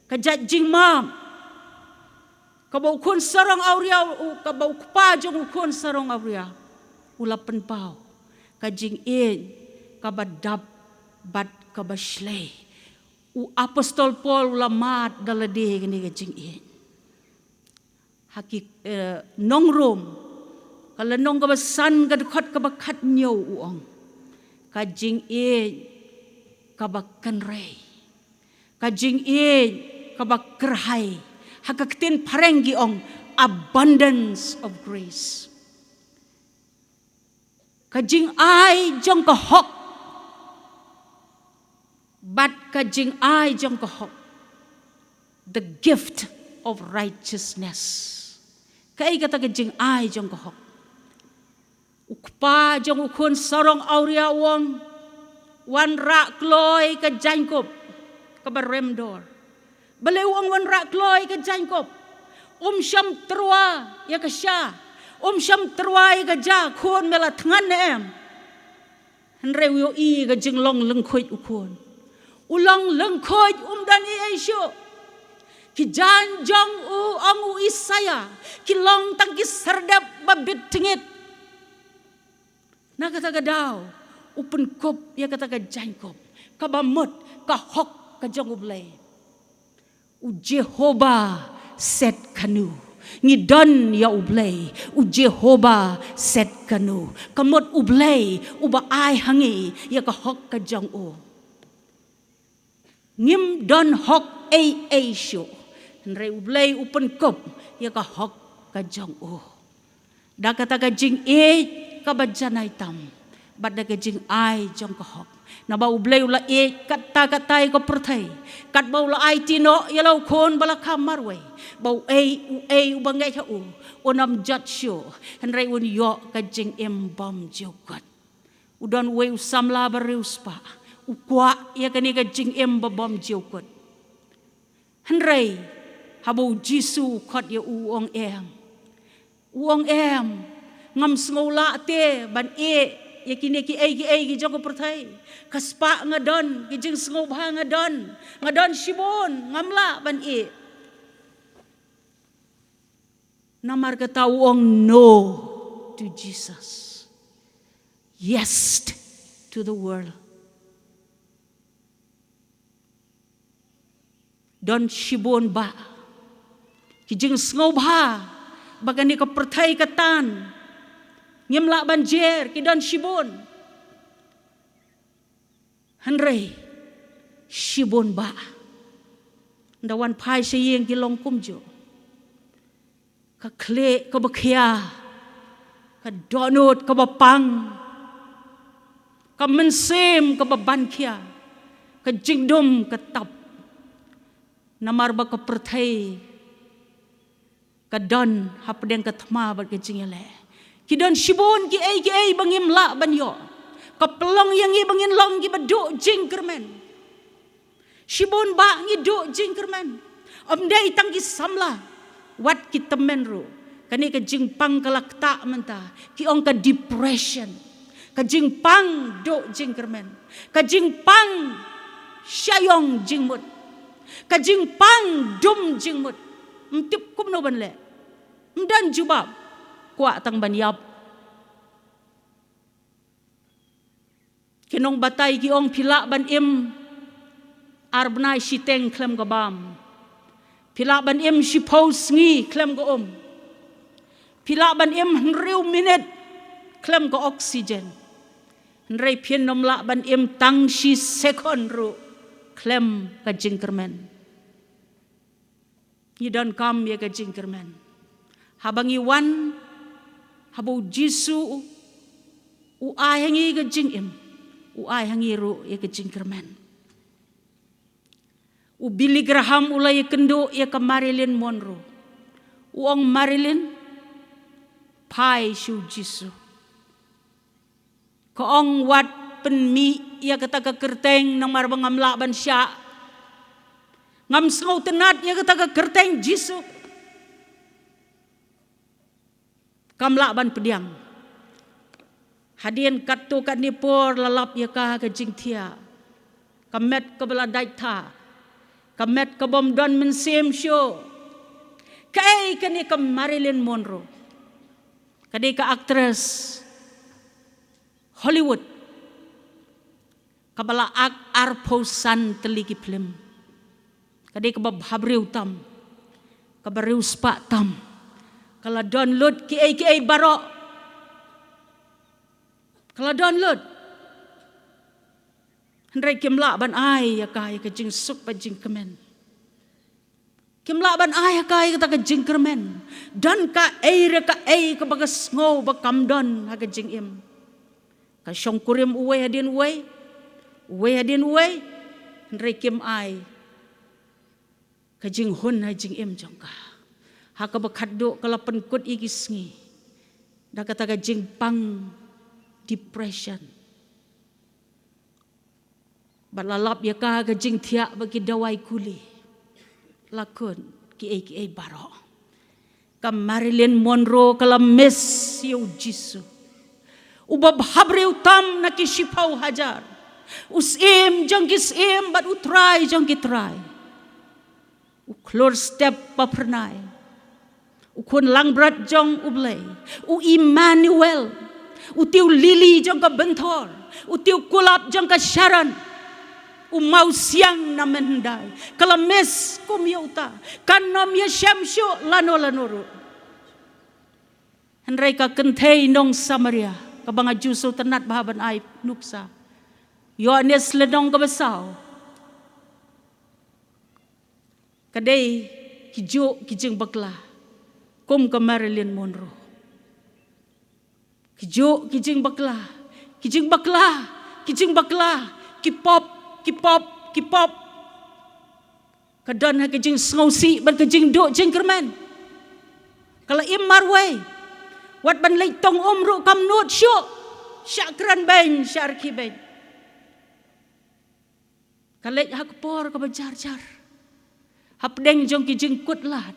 ka jat jing mam ka bau kun sarong auria ka bau kpa jong kun sarong auria ulapan pau ka jing ka badap bad ka bashlei apostol Paul ulamat dalade ni ka jing hakik nong rom kala nong ka basan ka dekat ka bakat nyo uong ka jing ka bakan rei ka jing ka bakrahai hakaktin parenggi ong abundance of grace ka jing jong ka hok but ka jing jong ka hok the gift of righteousness kai kata kejing jong kohok ukpa jong ukun sarong auria wong wan rak kloy ka jankop ka baremdor bale wong wan rak kloy ka jankop syam terwa ya ka sha syam terwa ya ka ja khon mela tngan em henreu yo ka jing long lengkhoi ukun ulang lengkhoi dan aisyo ki jan jong ong isaya ki long tang ki serdap babit tingit. Na kata daw upen kop ya kata jangkop. Kabamot kahok kajong ublay. U Jehovah set kanu. Ngidon ya ublay. U Jehovah set kanu. Kamot ublay uba ai hangi ya kahok kajong u. Ngim don hok ai syo. Nre ublay upen kop ya kahok kajong u. Da kata jing kabajanay tam. Bad da jing ai jong kahok. Na ba ublay ula kata ko pertai. Kat ba ula ai tino yalau kon bala kamarwe. Bau ubangay ha u. Onam jat syo. Henry un yo ka jing bam jokat. Udon we usamla barius pa. Ukwa ya kani ka jing babam jokat. Henry habau Jisu kot ya uong Uong ngam sengola te ban ya kini ki joko pertai kaspa ngadon ki jing sengo bah ngadon shibon ngamla ban namar kata uong no to Jesus, yes to the world. Don shibon ba ki jing sengo bah bagani ka pertai katan Nyemla banjir kidan shibon. Henry shibon ba. Ndawan pai sayeng kilong kumjo. Ka kle ka bakia. Ka donut ka bapang. Ka mensem ka babankia. Ka jingdom ka tap. Namar ba ka pertai. Ka don hapdeng ka tma ba ka jingele. Kidan shibon ki ai bangim la banyo. Kapelong yang i bangin long ki badu jingkermen. Shibon ba ngi do jingkermen. Omdai tang ki samla. Wat ki temen ru. Kani ka jingpang kalakta menta. Ki ong ka depression. Ka jingpang do jingkermen. Ka jingpang syayong jingmut. Ka jingpang dum jingmut. Mtip kum no banle. Mdan jubab. Kuat tang banyap. Kinong batay kiong pila ban arbnay siteng klem gabam. Pila ban shipos ngi klem go Pila ban henriw minute klem go oxygen. Henry pien nomla ban tang shi second ru klem ka jingkermen. Yidan kam ya ka jingkermen. Habang iwan habau Jisu uai hangi ka jing uai hangi ru ya ka jingkermen. Billy Graham ulai kendo ya ka Marilyn Monroe. Uang Marilyn pai shu Jisu. Kaong wat penmi ya kata ka kerteng nang marbang ngamla ban sya. Ngam sengau tenat ya kata ka kerteng Jisu. Kamla ban pediang. Hadien katu kat nipor lalap ya ka jing tia. Kamet ka beladai ta. Kamet ka bom don mensem show. Kai kani ka Marilyn Monroe. Kani ka aktris Hollywood. Kabala arposan teliki film. Kani ka babhabriu tam. Kabariu spa tam. Kalau download ki barok. Kalau download. Henry kimla ban ai ya ka jing suk ba jing kemen. Kimla ban ai ya ka ka jing kemen. Dan ka ka bagas ngo ba kamdon ha jing Ka syongkurim uwe hadin uwe. Uwe hadin uwe. Henry kim ai. Ka jing hun ha jing jongka. Haka bakado kala penkut igis ngi. Da kata ka jingpang depression. Balalap ya ka jing tiak bagi dawai kuli. Lakon ki baro. Ka Marilyn Monroe kala miss yu Jisu. Ubab habri utam na kisipau hajar. Usim jang kisim bat utray jang kitray. Uklor step pa pernay. Ukun lang berat jong ublay. U Emmanuel. Utiu lili jong ka bentor. Utiu kulap jong ka Sharon. Umau siang na menday. Kalames kumyauta. Kanom ya syamsyo lano. Henry ka kentay nong Samaria. Kabanga juso tenat bahaban ay nuksa. Yohanes ledong kabasaw. Kadai kijeng bakla. Kum ke Marilyn Monroe. Kijeng bakla. Kipop. Kadan ha kijeng sngosi ban kijeng do jeng kermen. Kalau marway. Wat ban lay tong umru kam nut syuk. Syakran ben syarki ben. Kalau hakpor ka bajar-jar. Hapdeng jong kijeng kutlat.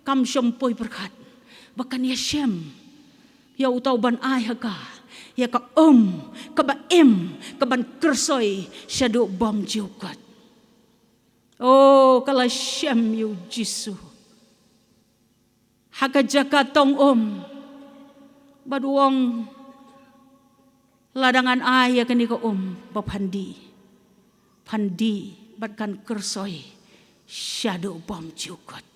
Kam syampoi berkat. Bahkan ya syem. Ya utau ban ay haka. Ya ka ka ba ka ban kersoy. Syadu bom jiukat. Oh kala syem yu jisu. Haka jaka tong Baduong ladangan ay ya kanika bapandi. Pandi batkan kersoy. Syadu bom jiukat.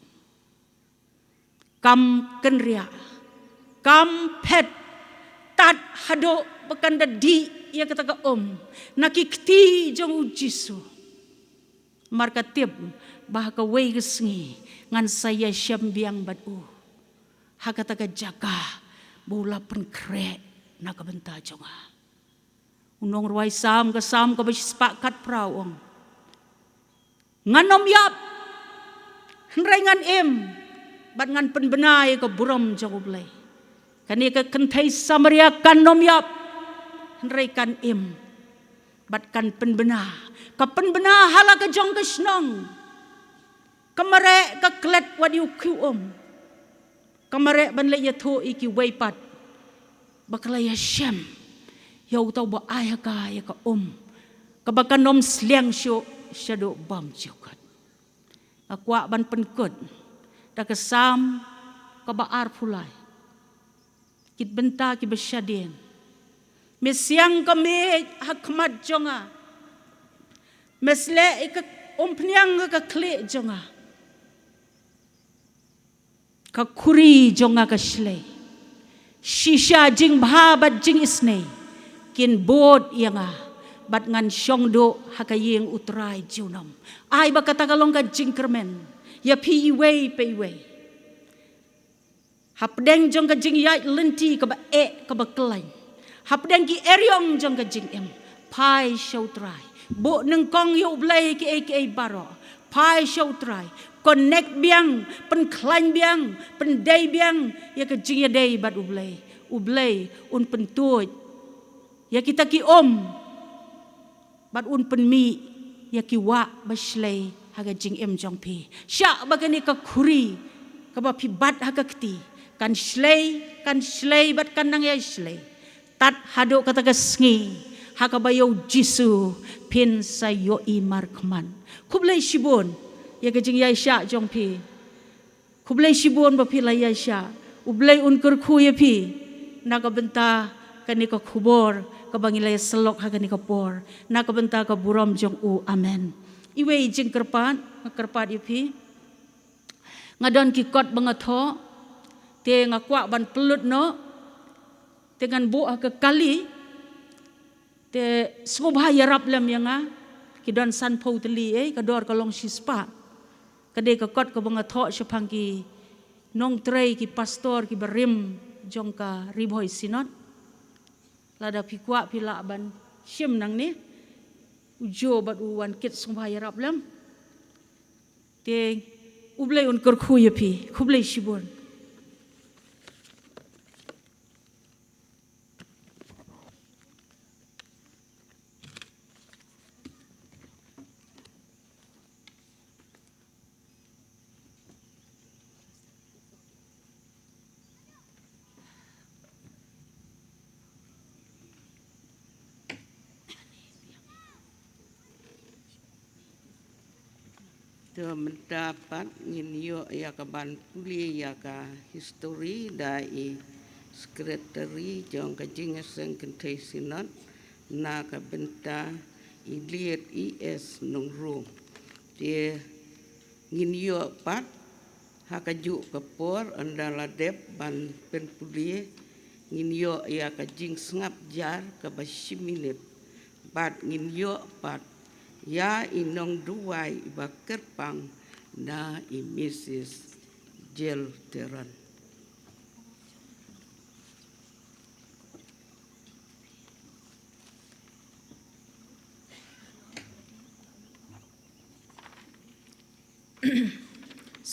Kam kenria, kam pet, tat hado bekan di ia kata ke nakikti jong ujisu. Marka tip bah ke wei kesengi ngan saya syambiang badu. Hakata ke jaga bola pen krek nak benta jonga. Unong ruai sam ke bersepakat prawong. Nganom yap, nrengan bat ngan penbenai ke buram jauh belai. Kani ke kentai Samaria kan nom yap. Henry kan bat kan penbena. Ka penbena hala ke jong ke senong. Kamare ke klet wadiu ku Kamare ban le yato iki weipat. Bakala ya syam. Ya utau ba ayah ka ya ka Kabakan nom sliang syuk syaduk bam jukat. Akwa ban penkut. Da kesam kebaar pulai. Kit benta ki besyadien. Mesiang kami hakmat jonga. Mesle ik ompniang ka kle jonga. Ka kuri jonga ka shle. Shisha jing bhabat jing isne. Kin bod yanga. Bat ngan syongdo hakayeng utrai junam. Ay bakata kalong ka jing kermen. Ya pi iway pe iway. Hapdeng jong ka jing yai lenti ka ba ka ba kelai. Hapdeng ki eryong jong ka jing Pai syautrai. Bo neng kong yu blay ki baro. Pai syautrai. Connect biang, pen klain biang, pen day biang. Ya ka jing ya day bat ublay. Ublay un pen tuoj. Ya kita ki Bat un pen mi. Ya ki wa baslay. Haga jing jong pi. Syak bagani ka kuri. Kaba pi bat haga kti. Kan slay bat kan nang ya slay. Tat hado kata ka sngi. Haga bayo jisu. Pin sayo imar keman. Kublay shibon. Ya ka jing ya syak jong pi. Kublay shibon ba pi la ya syak. Ublay un kerku ya pi. Naga benta kani ka kubor. Kabangilay selok haga ni ka por. Naga benta ka buram jong amen. Iwe jing kerpat ipi. Ngadon ki kot bangatho. Te ngakwa ban pelut no. Te ngan buah ke kali. Te semua yarap lem yanga. Kidon san pau teli kador kalong sispa. Kade ke kot ke bangatho syapang ki nong trei ki pastor ki berim jong ka riboy sinot. Lada pikwa pila ban syem nang ni. Ujo bat uwan kit semua yarap lem. Te ublay un kerku yapi. Kublay shibon. to mendapat nginyo ya ka ban puli ya ka history dai sekretari jong ka jingeseng kentei sinot na ka benta iliet is nong room dia nginyo pat hakaju kapor andala dep ban pen puli nginyo ya ka jing sngap jar ka ba minute bat nginyo pat ya inong duai ba kerpang na i Mrs. Jel Teran.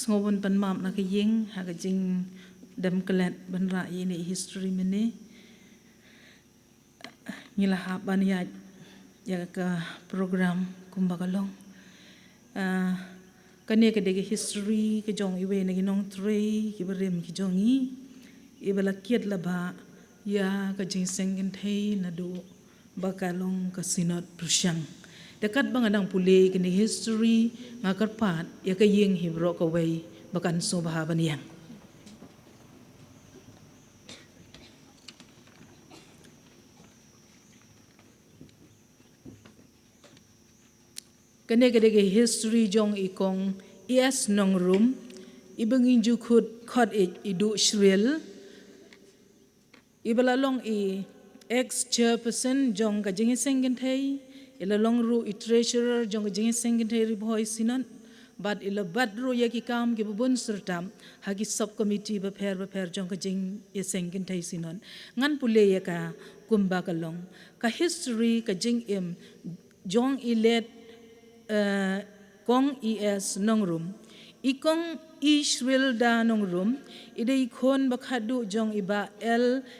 Ngobon pan mam na kaying ha kajing dam kelet ban ra ini history mene ngilah ban ya ke program kumbakalong kane ke history ke jong iwe na ginong trei ke berem ke jongi ibala kiat laba ya ka jing sengen thei na do bakalong ka sinot prusyang dekat bangadang pule kini history ngakar pat ya ka ying hibro ka wei bakan so bahaban yang kene ke history jong ikong is nong room ibangin ju khot idu shril ibalalong ex chairperson jong ka jing sengen thei ila long ru treasurer jong jing sengen thei ri boy sinan but ila badro ya ki kam ki bubun sertam hagi subcommittee ba pher jong ka jing sengen thei sinan ngan pule ya ka kumba kalong ka history ka jing jong ilet kong is nong room ikong Ishwil da nong room ide ikon bakhadu jong iba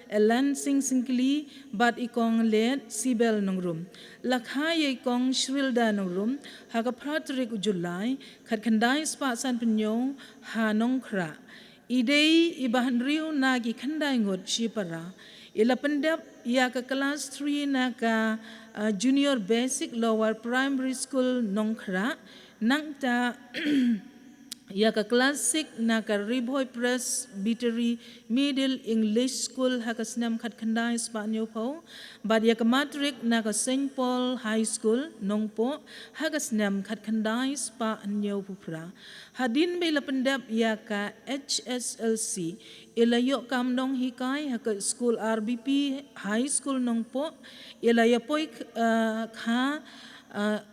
elan singli bat ikong let sibel nong room lakha ye ikong shwil da nong room haga pratrik Julai khat khandai spa san penyo ha nong khra ide ibahan riu nagi khandai ngot shipara ila pendap ya ka class 3 na ka junior basic lower primary school nongkhra nangta ya ka classic na ka Riboy Presbytery Middle English School hakasnam khat khandai spanyo pho bad ya ka matric na ka St Paul High School nongpo hakasnam khat khandai spa anyo pupra hadin be la pendap ya ka HSLC ilayo kam nong hikai haka school RBP High School nongpo ilaya poi kha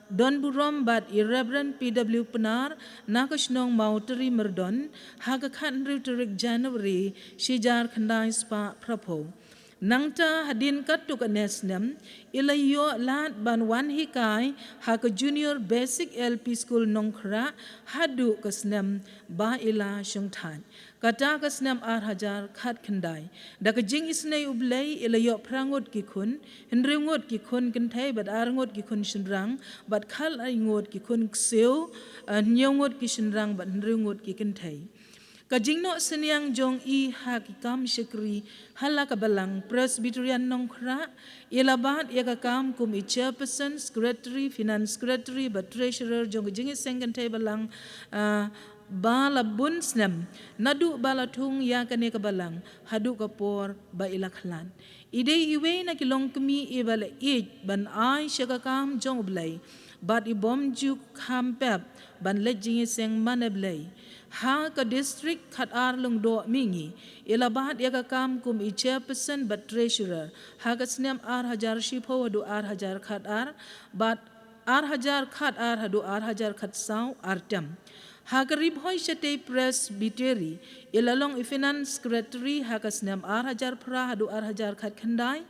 Don Burom bat Reverend PW Penar nakasnong mauteri merdon haga khan riturik January shijar khandai spa prapo nangta hadin katuk anesnam ilayo lat ban wan hikai haga junior basic LP school nongkhra hadu kasnam ba ila shungthan kata kasnam 8,000 khat khandai daka jing isnei ublei ilayo prangot ki khun henringot ki khun kenthai bat arngot ki khun shinrang bat khal ai ngot ki khun kseu nyongot ki shinrang bat henringot ki kenthai kajingno senyang jong hakikam shikri halaka balang Presbyterian nongkhra ilabat yakakam kum chairperson secretary finance secretary but treasurer jong jingi sengentai balang bala bunsnam nadu bala thung ya kane kabalang hadu kapor ba ilakhlan ide iwe na kilong kemi ibala ban ai shakakam jong blai bat ibom ju khampep ban lejing seng maneblai ha ka district khat ar lung do mingi ilabat yakakam kum chairperson but treasurer ha ka snam 8,000 shipho du 8,000 khat ar bat 8,000 khat ar hadu 8,000 khat saw artam Hagarib hoy shate Presbytery ilalong finance secretary hakasnam 8,000 pra hadu 8,000 khat khandai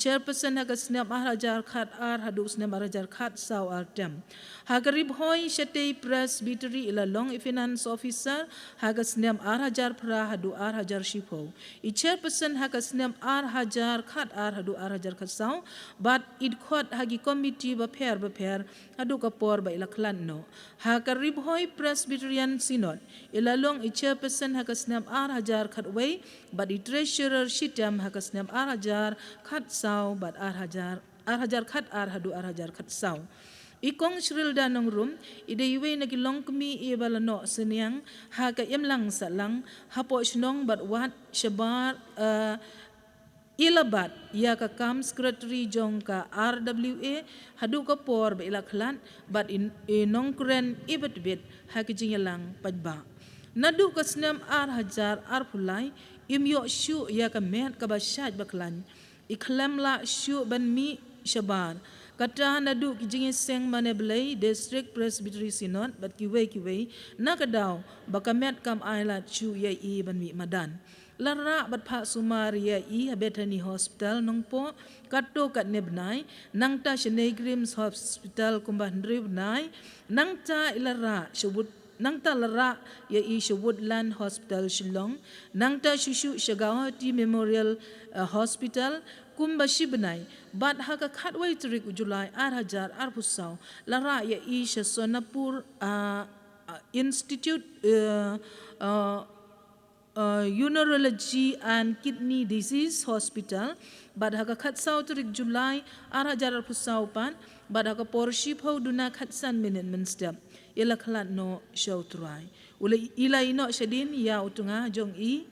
chairperson hakasnam 8,000 khat ar hadu 8,000 khat saw artam Hagarib hoy shate Presbytery ilalong finance officer hakasnam 8,000 pra hadu 8,000 shipho chairperson hakasnam 8,000 khat ar hadu 8,000 khat saw but it khot hagi committee ba pher hadu kapor ba ilaklan no Hagarib hoy Presbyterian Synod ilalong chairperson hakasnam 8,000 khat wei but the treasurer shitam hakasnam 8,000 khat saw but 8,000 khat ar hadu 8,000 khat saw Ikong Shril Danong Room, ide iwe nagi long kami i balano senyang, ha ka lang salang, hapo shnong bat wat shabar ilabat ya ka kam secretary jong ka RWA hadu ka por ba ilaklan bat in nongkren ibet bit ha ka jingalang padba nadu ka snam hajar pulai imyo shu ya ka met ka ba shaj baklan iklam la shu ban mi shabar kata nadu ki jingi seng maneblai district presbytery synod bat kiwe nakadaw bakamet kam ailat shu ya i ban mi madan lara bat pha sumaria i Bethany Hospital nongpo katto kat nebnai nangta Shenay Grims Hospital kumbandri nai nangta ilara shubut nangta lara ya i Woodland Hospital Shillong nangta shushu Shagawati Memorial Hospital kumbashi benai bat haka khatwai tarik Julai 2000 pusau lara ya i Sonapur Institute Urology and Kidney Disease Hospital badhaga khatsau tarik Julai 2000 pusaupan badhaga porship ho duna khatsan minen step ila khalat no show try ula ila ino shadin ya utunga jong i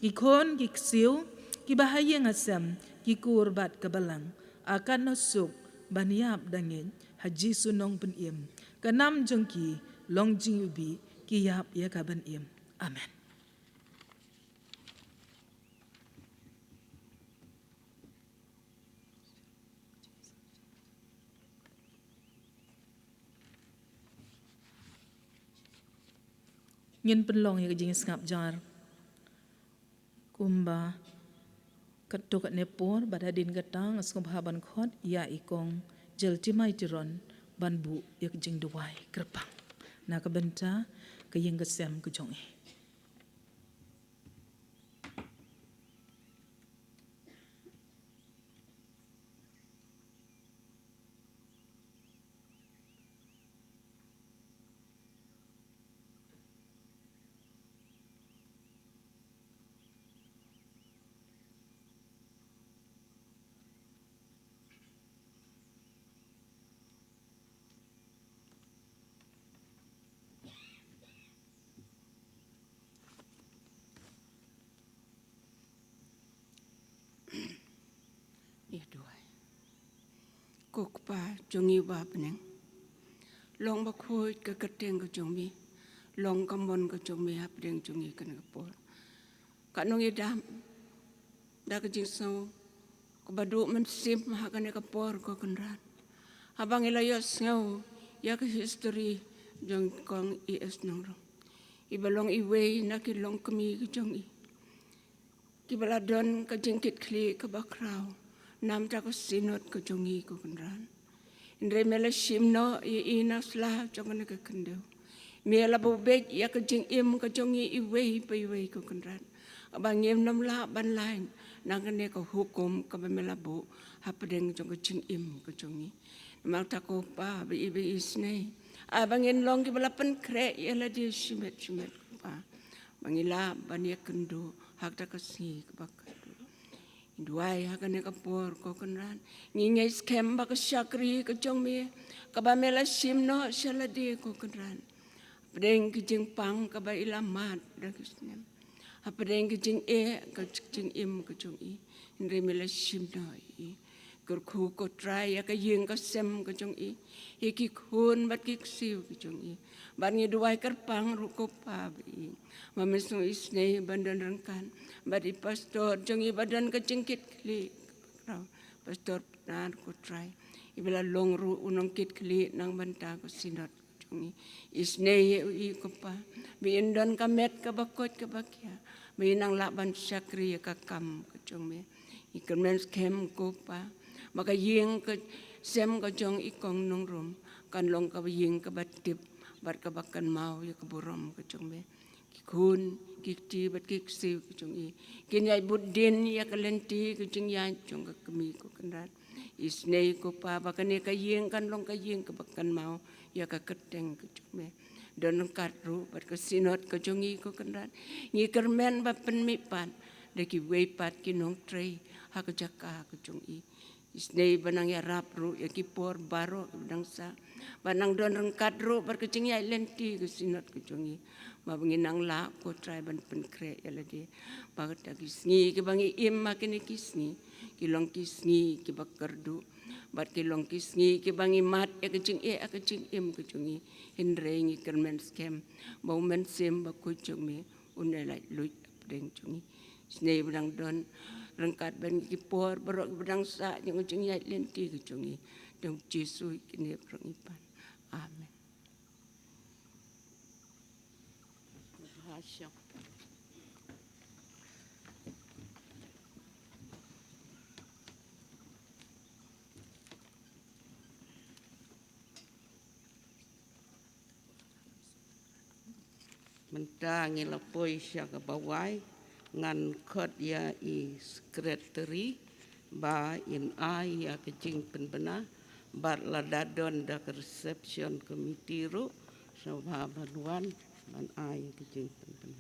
ikon kiksiu kibahaya ngasam kikur bat kabalang akan nosuk baniap dangin haji sunong peniem kanam jongki longjing ubi kiyap ya kaban iem amen. Ngin penlong ya kejing skap jar kumba katuk nepor badadin gatang askom haban khot ya ikong jel timai tiron banbu ya kejing duwai kerpang na kabenta kayeng kesem kejong ya duai kokpa jongi ba peneng long ba khoi ka kateng ka jongi long kamon ka jongi hap deng jongi kan ka por kanong idam da ka jingso ko badu men sim ha kan ka por ko kanran habang ilayos ngau ya ka history jong kong is nong ibalong iwe na kilong kami ka jongi kibaladon ka jingkit kli ka bakraw nam ta ko sinot ko jongi ko kanran indre mela shimno i inasla jongane ka kendo mela bobek ya ka jing im ka jongi iwe pa iwe ko kanran abang yem nam la ban lain nangane ko hukum ka mela bo hapadeng jong ka jing im ka jongi mak ta ko pa bi ibe isne abang en long ki balapan kre ya la di shimet pa bangila bania kendo hak ta ka si ka bakado duai hakane kapor ko kanran ngingai skem ba ka syakri ka jongme ka ba mela simno shaladi ko kanran pedeng ki jing pang ka ba ilamat da kisnem pedeng ki jing ka jing im ka jong i ndre mela simno i kur khu ko try ya ka yeng ka sem ka jong i ki khun bat ki siu ka jong i ban ngi duai kerpang ru ko pa bi mamisu isne bandan rangkan badi pastor jongi badan kecingkit kli pastor nan ko try ibala longru unong kit kli nang banta ko sinot jongi isne i ko pa bi indon kamet ka bakot ka bakya bi nang laban syakri ka kam ka jongme ikermen skem ko pa maka yeng ka sem ka jong ikong nong rum kan long ka yeng ka batip bat ka bakan mau ya ka borom ka jongme kun kikti bat kiksi kujung i kinyai budin ya kalenti kujung ya jong kami ko kandan isnei ko pa bakane ka yeng kan long ka yeng ka bakan mau ya ka keteng kujung me don katru bat ka sinot kujung i ko kandan ngi kermen ba penmipan de ki weipat ki nong trei ha ka jaka kujung i Isnei banang ya rap ru ya kipor baro banang sa banang don rengkat ru berkecing ya lenti ke sinot kejongi mabnginang la ko try ban penkre ya lagi bagat kisni ke bangi im makin kisni kilong kisni ke bakardu bat kilong kisni ke bangi mat ya kecing im kejongi hindrengi kermen scam bau men sem bakujung me unelai luit deng jongi isnei banang don rengkat ban kipor berok bedang sa yang ujung yai lenti kejungi dong Yesus kini perangipan amin. Mentang ilapoi syak bawai ngan khot ya I sekretari ba in ai ya kecing penbena bat la dadon da reception committee ru sabha baluan ban ai kecing penbena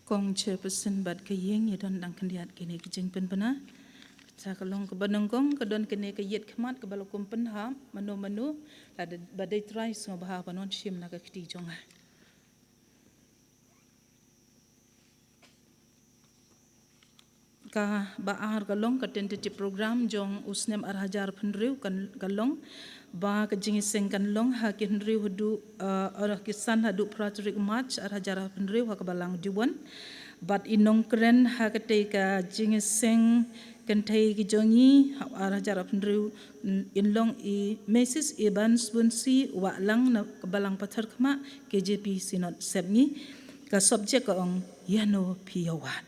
Kong chairperson bat kayeng ya don dang kandiat kini kejeng penbena sa kalong ke banangkong ke don kene ke yet khmat ke balokum penham manu ada badai try so bah panon shim na ka kti jonga ka baar kalong ka tentative program jong usnem arhajar penriu kan kalong ba ka jingiseng kan long ha kin riu hudu arah kisan hadu praturik march arhajar penriu ha ka balang diwan bat inong kren ha ka te ka jingiseng kantai kijongi arhajar penriu inlong I mesis ibans bunsi wa lang na kabalang pathar khma KJP sinot sebni ka subject ka ong yano piyawan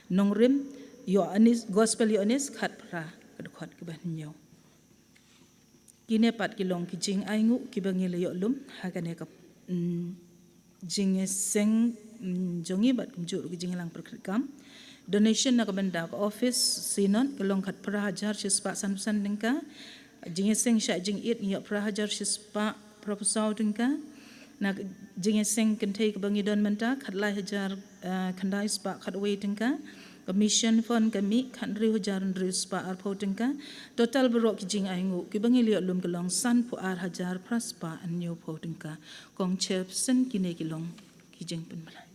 nongrim yo anis gospel yo anis khat pra kadkhot ke ban nyo kine pat kilong kijing aingu kibangile yo lum hagane ka jingeseng jongi bat kumjur kijing lang perkam donation na kabanda ka office sinon kalong khat prahajar sispa san dengka jingeseng sha jing it yo prahajar sispa proposal dengka na jingeseng kentai ka bangidon menta khatlai hajar khandai spa khatwei dengka commission fund kami khan ri hajar ri spa arpo dengka total berok kijing aingu kibangili yo lum kalong san pu ar hajar praspa anyo po dengka kong chairperson kine kilong kijing penmalai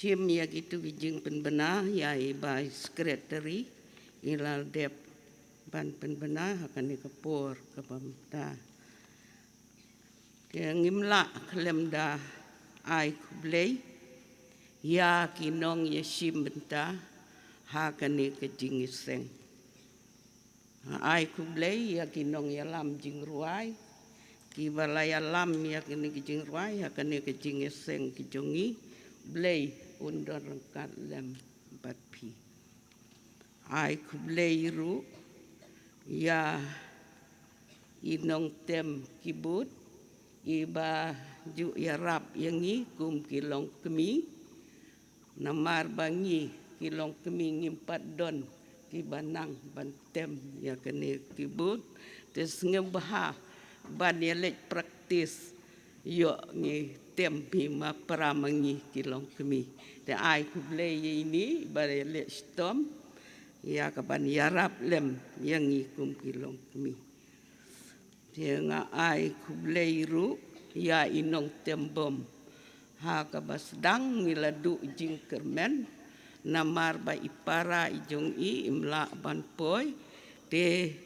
Sim ya gitu kijing penbena ya iba sekretari ilal dep ban penbena akan dikepur ke pemda dia ngimla kelemda ai kublei ya kinong ya sim benta akan dikejing iseng ai kublei ya kinong ya lam jing ruai kibalaya lam ya kini kijing ruai akan dikejing iseng kijongi blei undor rengkat lem bat pi ai ku blei ru ya inong tem kibut iba ju ya rap yangi kum kilong kemi namar bangi kilong kemi ngimpat don kibanang bantem ya kene kibut tes ngebaha ban ya lek praktis yo ngi tempi ma pramangi kilong kemi te ai ku blei ini bare le stom ya kaban yarap lem yang ikum kilong kemi te nga ai ku blei ru ya inong tembom ha kabasdang ngiladu jing kermen namar ba ipara ijong I imla ban poi te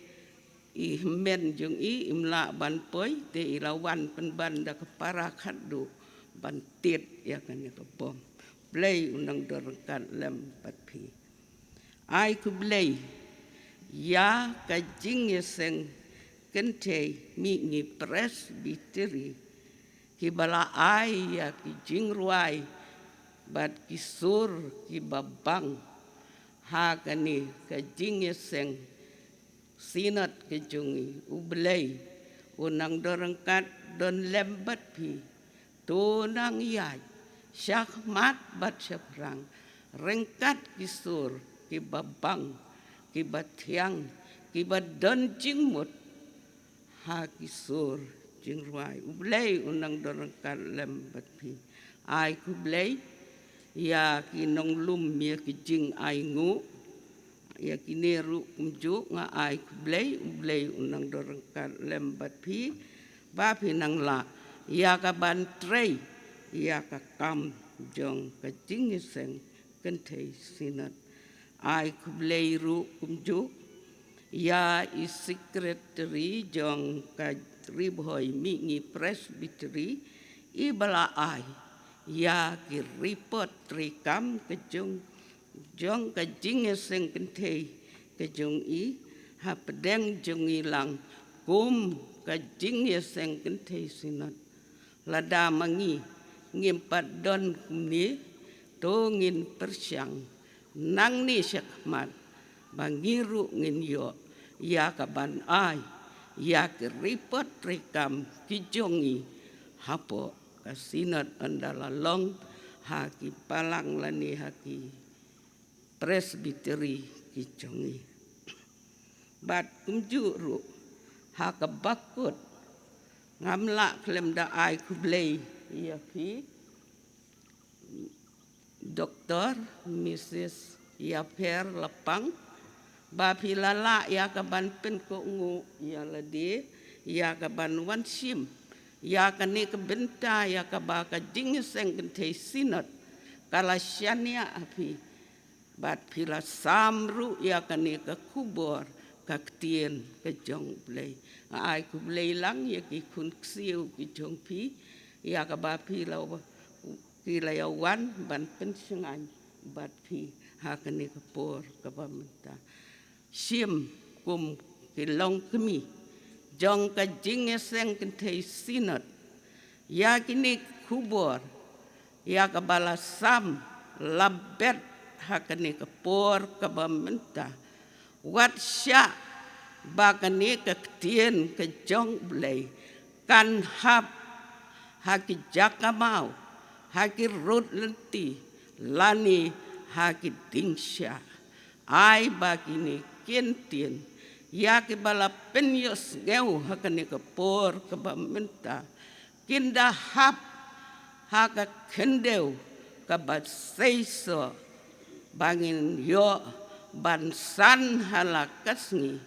I men jong I imla ban poi te ilawan penban da kepara khadu ban tit ya kan ya bom blei unang dorkan lem patpi ai ku blei ya ka jing yeseng kente mi ngi presbiteri ki bala ai ya ki jing ruai bat kisur ki babang ha kani ka jing yeseng sinat ke jungi ublei unang dorangkat don lembat pi tunang yai syahmat bat syaprang rengkat kisur kibabang kibatiang kibadon jingmut ha kisur jingruai ublei unang dorangkat lembat pi ai kublei ya kinong lum ya kijing ai ngu ya kineru kumju nga ai kublei ublei unang dorangkat lembat pi ba pinang la ya ka ban trei ya ka kam jong ka jingiseng kentei sinat ai kublei ru kumju ya i secretary jong ka ribhoi mingi presbytery i bala ai ya ki report trikam ke jong ka jingiseng kentei ke jong i ha pedeng jong ilang kum ka jingiseng kentei sinat lada mangi ngimpat don kumni to ngin persyang nang ni syakmat bangiru ngin yo ya ka ban ai ya ke report rekam kijongi hapo kasinat andala long haki palang lani haki presbytery kijongi bat kumjuru haka bakut ngamla klem da ai kublei ya pi Dr. Mrs. Yaper Lapang bapi lala ya kaban pen ko ngu ya ladi ya kaban wan sim ya kani ke benta ya kabaka jingiseng kentei sinot kala syania api bat pila samru ya kani ke kubor kaktien ke jong blei ai ku blei lang ya ki kun ksiu ki jong pi ya kabapi law kilayawan ban pensengan bat pi hakani kapor kabamenta sim kum kilong kemi jong ka jingeseng kentei sinot ya kini kubor ya kabala sam labet hakani kapor kabamenta wat sya bakani kaktien ke jong blei kan hap haki jakamau haki rut lenti lani haki dingsya ai bakini kentien ya ki bala penyos ngeu hakani kapor kabamenta kinda hap haka kendeu kabat seiso bangin yo bansan halakasngi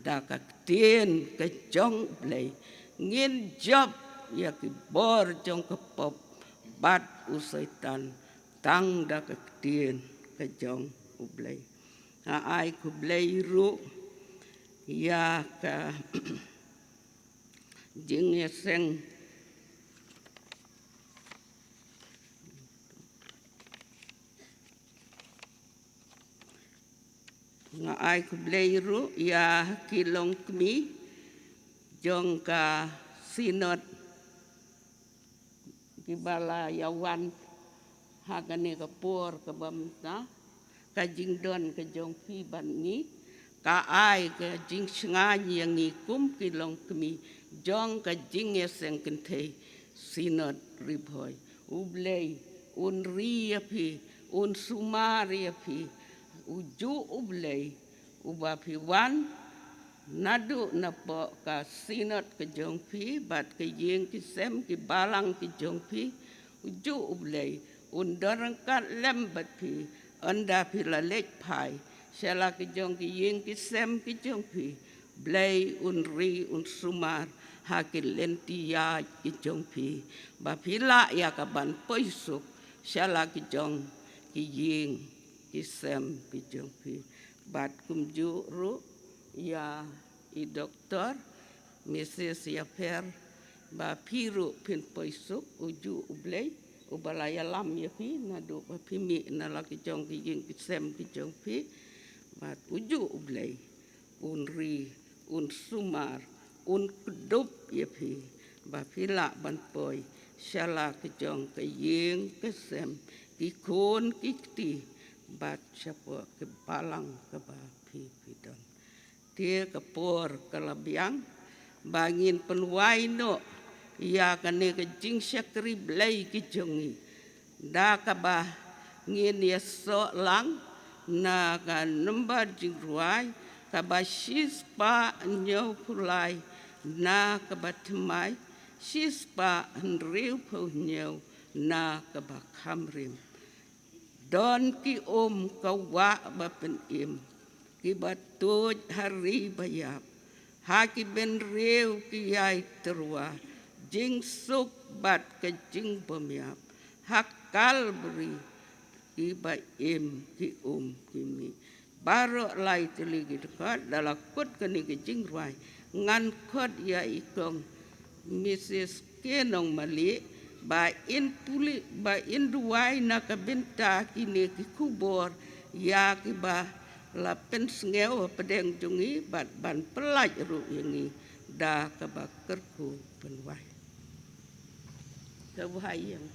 dakak tien kejong blei ngin job ya ki bor jong kepop bat usaitan tang dakak tien kejong ublei ai ku blei ru ya ka jingeseng nga ai ku blei ru ya kilong kmi jong ka sinot kibala yawan hakane kapor kabamta ka jingdon ka jong pi bangi ka ai ka jing sngani yang ikum kilong kmi jong ka jingeseng kentei sinot ribhoi ublei un riapi un sumariapi uju ublei ubapi wan nadu napo ka sinot ke jong pi bat ke yeng ki sem ki balang ki jong pi uju ublei undarangkat lembat pi anda pi la lek pai shala ki jong ki yeng ki sem ki jong pi blei un ri un sumar hakil lenti ya ki jong pi ba pila ya ka ban poisuk shala ki jong ki yeng ki sem ki jong pi bat kumju ru ya i doktor Mrs. Yaper ba piru pin poisuk uju ublei ubalaya lam ya pi nadu ba pimi na laki jong ki yeng ki sem ki jong pi bat uju ublei un ri un sumar un kudup ya pi ba pila ban poi shala ki jong ki yeng ki sem ki kun ki ti bat siapa ke balang ke ba pi pidon dia kapor kalabiang bangin peluai no ya kane ke jing syakri blai ki jongi da ka ba ngin ya so lang na ka number jing ruai ka ba shispa nyau pulai na ka ba tmai shispa nriu pu nyau na ka ba kamrim don ki ka wa ba pen im ki ba tuj hari bayap haki ben riu ki yai terua jing suk bat ke jing pemiap hak kalbri ki ba im ki ki mi baro lai teligi dekat dalam kot kini ke jing ruai ngan kot ya ikong Mrs. Kenong Mali ba in puli ba in ruai na ka benta kini ki kubor ya ki ba la pen sngeu pedeng jungi bat ban pelaj ru yangi da ka ba kerku penwai kewahai yang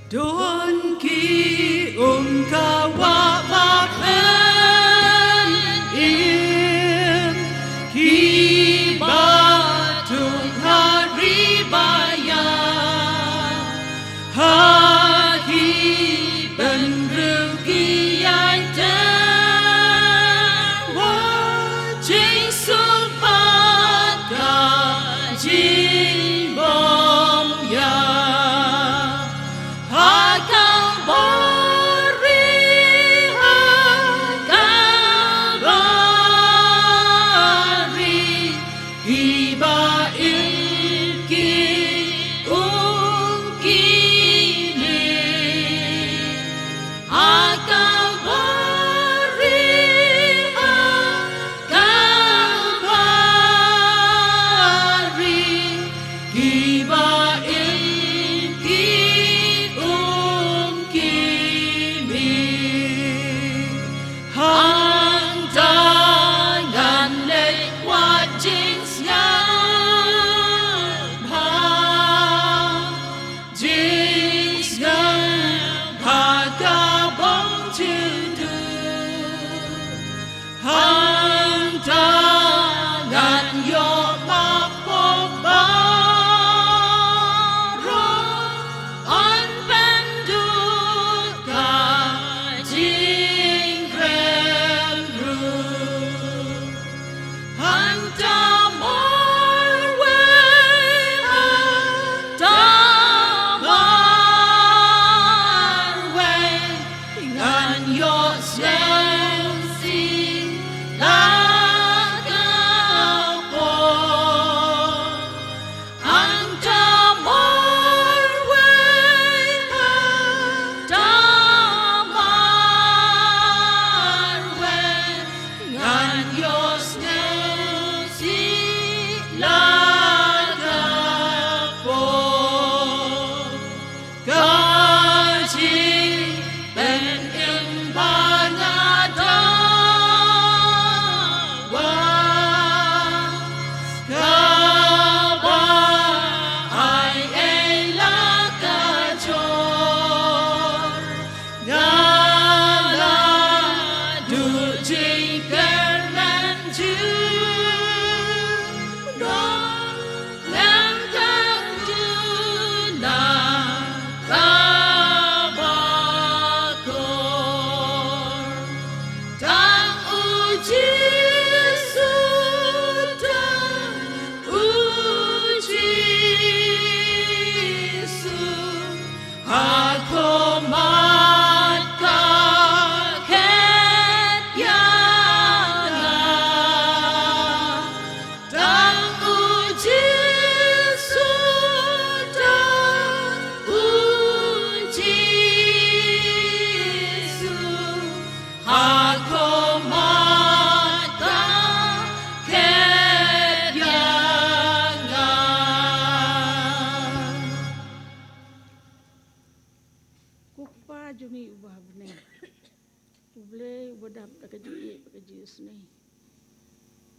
Don ki kawa makan im ki batung hari bayang haki benrugi yang jing sulpat jing bom yang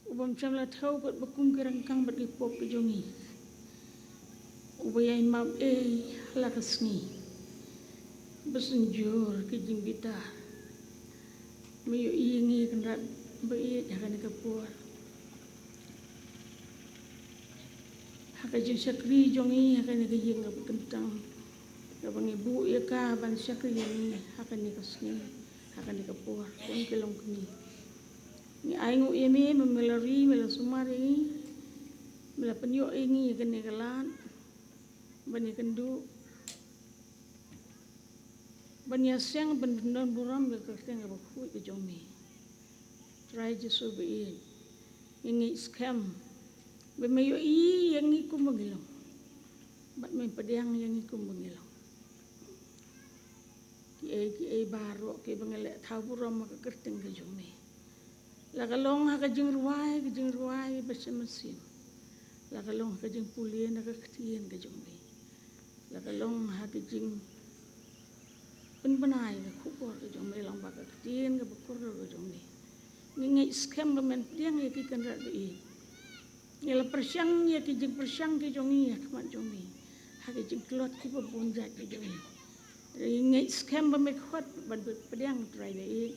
Ubam chamla thau kot bakum kerangkang bergipok kejongi. ubay mab lakas ni basenjur kijing bita mayo ingi kenrat baik akan kapur hakajing syakri jongi akan kijing ngap kentang kabang ibu ya ka ban syakri ni akan kasni akan kapur pun kelong kini ni aingu yemi memelari melasumari mela penyo ingi akan kalan bani kendu bani asyang bandon buram ke kerteng ke bakhu ke jomi try jesu be ingi scam be mayo yang ikum bangilong bat may padiang yang ikum bangilong ki baro ki bangale thau buram ke kerteng ke jomi lagalong ha ka jing ruai basamasim lagalong ha ka jing pulien ha ka ktien ke jomi lagalong ha ka jing penbenai ke kubur ke jomi lang ba ka ktien ke bukur ke jomi ngi scam bemen tiang ya ki kanra bi ngela persyang ya ki jing persyang ke jomi ya kamat jomi ha ka jing klot ki babunjat ke jomi ngi scam bemen khot ban pediang trai be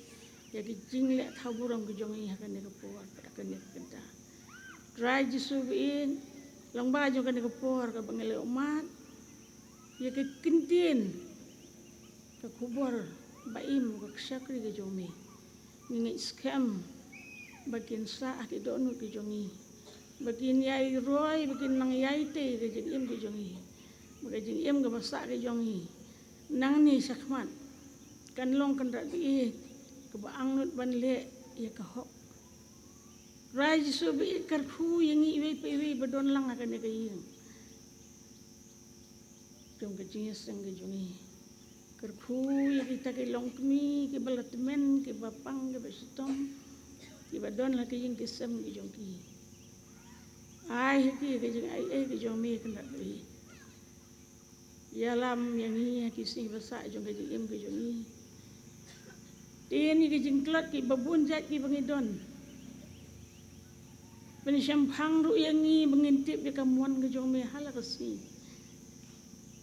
ya ki jing le thau buram ke jomi ha ka ne ke por ka ka ne kenta try jisu bi lang ba jo ka ne ke por ka bangele umat ya ke kintin ka kubur baim ka syakri ke jomi ngi scam bagian sa ke donu ke jomi bagian yai roi bagian nang yai te ke jing im ke jomi bagian im ke basa ke jomi nang ni sakmat kan long kan ra bi ke ba angnut ban le ya ka hok rai jisu bi kar khu yang i we pe we badon lang akan ke ying jong ke jing seng ke jomi kerku ya kita ke longkmi ke balatmen ke bapang ke basitom ke badon la ke jing ke sem ke jongki ai ke jing ai ke jomi ke ndak bi ya lam yang ni ke sing basa jong ke jing ke jongi tin ke jing klat ke babun jat ke bangidon ben syampang ru yang ni bangintip ke kamuan ke jomi hala ke si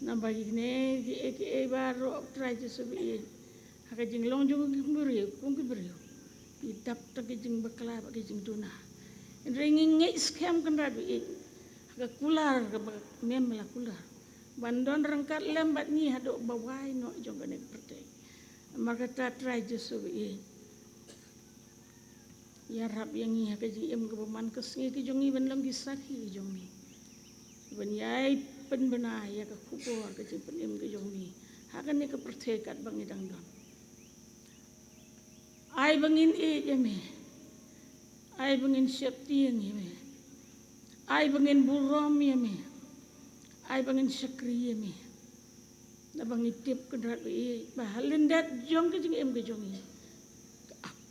nambah ne ke baro try jesu bi ha ka jing long jong ke beri idap ta ke jing bakla ke jing tuna ringi ngai scam kan ra bi ha kular ke mem la kular bandon rangkat lembat ni hado bawai no jong ne perte maka ta try jesu bi ya rab yang ni ha ka jing em ke man ke singi ke jongi ban lam gisaki ke jongi ban yai penbenai ya ke kubur ke jing penim ke jongi ha kan ne ke pertekat bang idang don ai bangin me ai bangin siap tiang me ai bangin buram me ai bangin syakri me na bangin tip ke drat be bahalin dat jong ke jing em ke jongi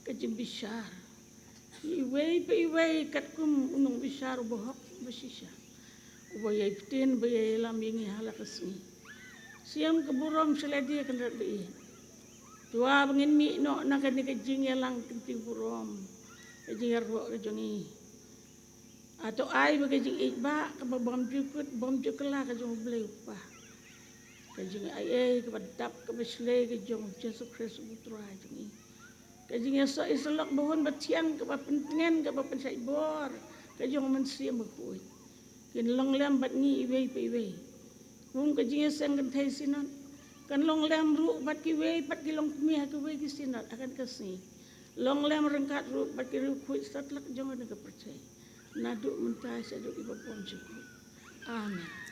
ke jing bisar iwei kat kum unung bisar bohok basisha ubay tin bay lam yang halakasni siam ke buram seladi kan drat be tua bangin mi no na kan ke jing yalang kenting buram ke jing ro ke jongi atau ai bagi jing ikba ke bom jukla ke jong bleu pa ke jing ai ke badap ke besle ke jong Yesus Kristus putra jongi ke jing esa islak bahon batian ke pentengen ke pensai bor ke jong mensia mekui kin long lem bat ni iwei pe iwei kum ke jing sen kan thai sinon kan long lem ru bat ki wei pat ki long mi ha ki wei ki sinat akan kasih long lem rengkat ru bat ki ru khu satlak jong ne ke percaya nadu mentai seduk ibu pom cukup amin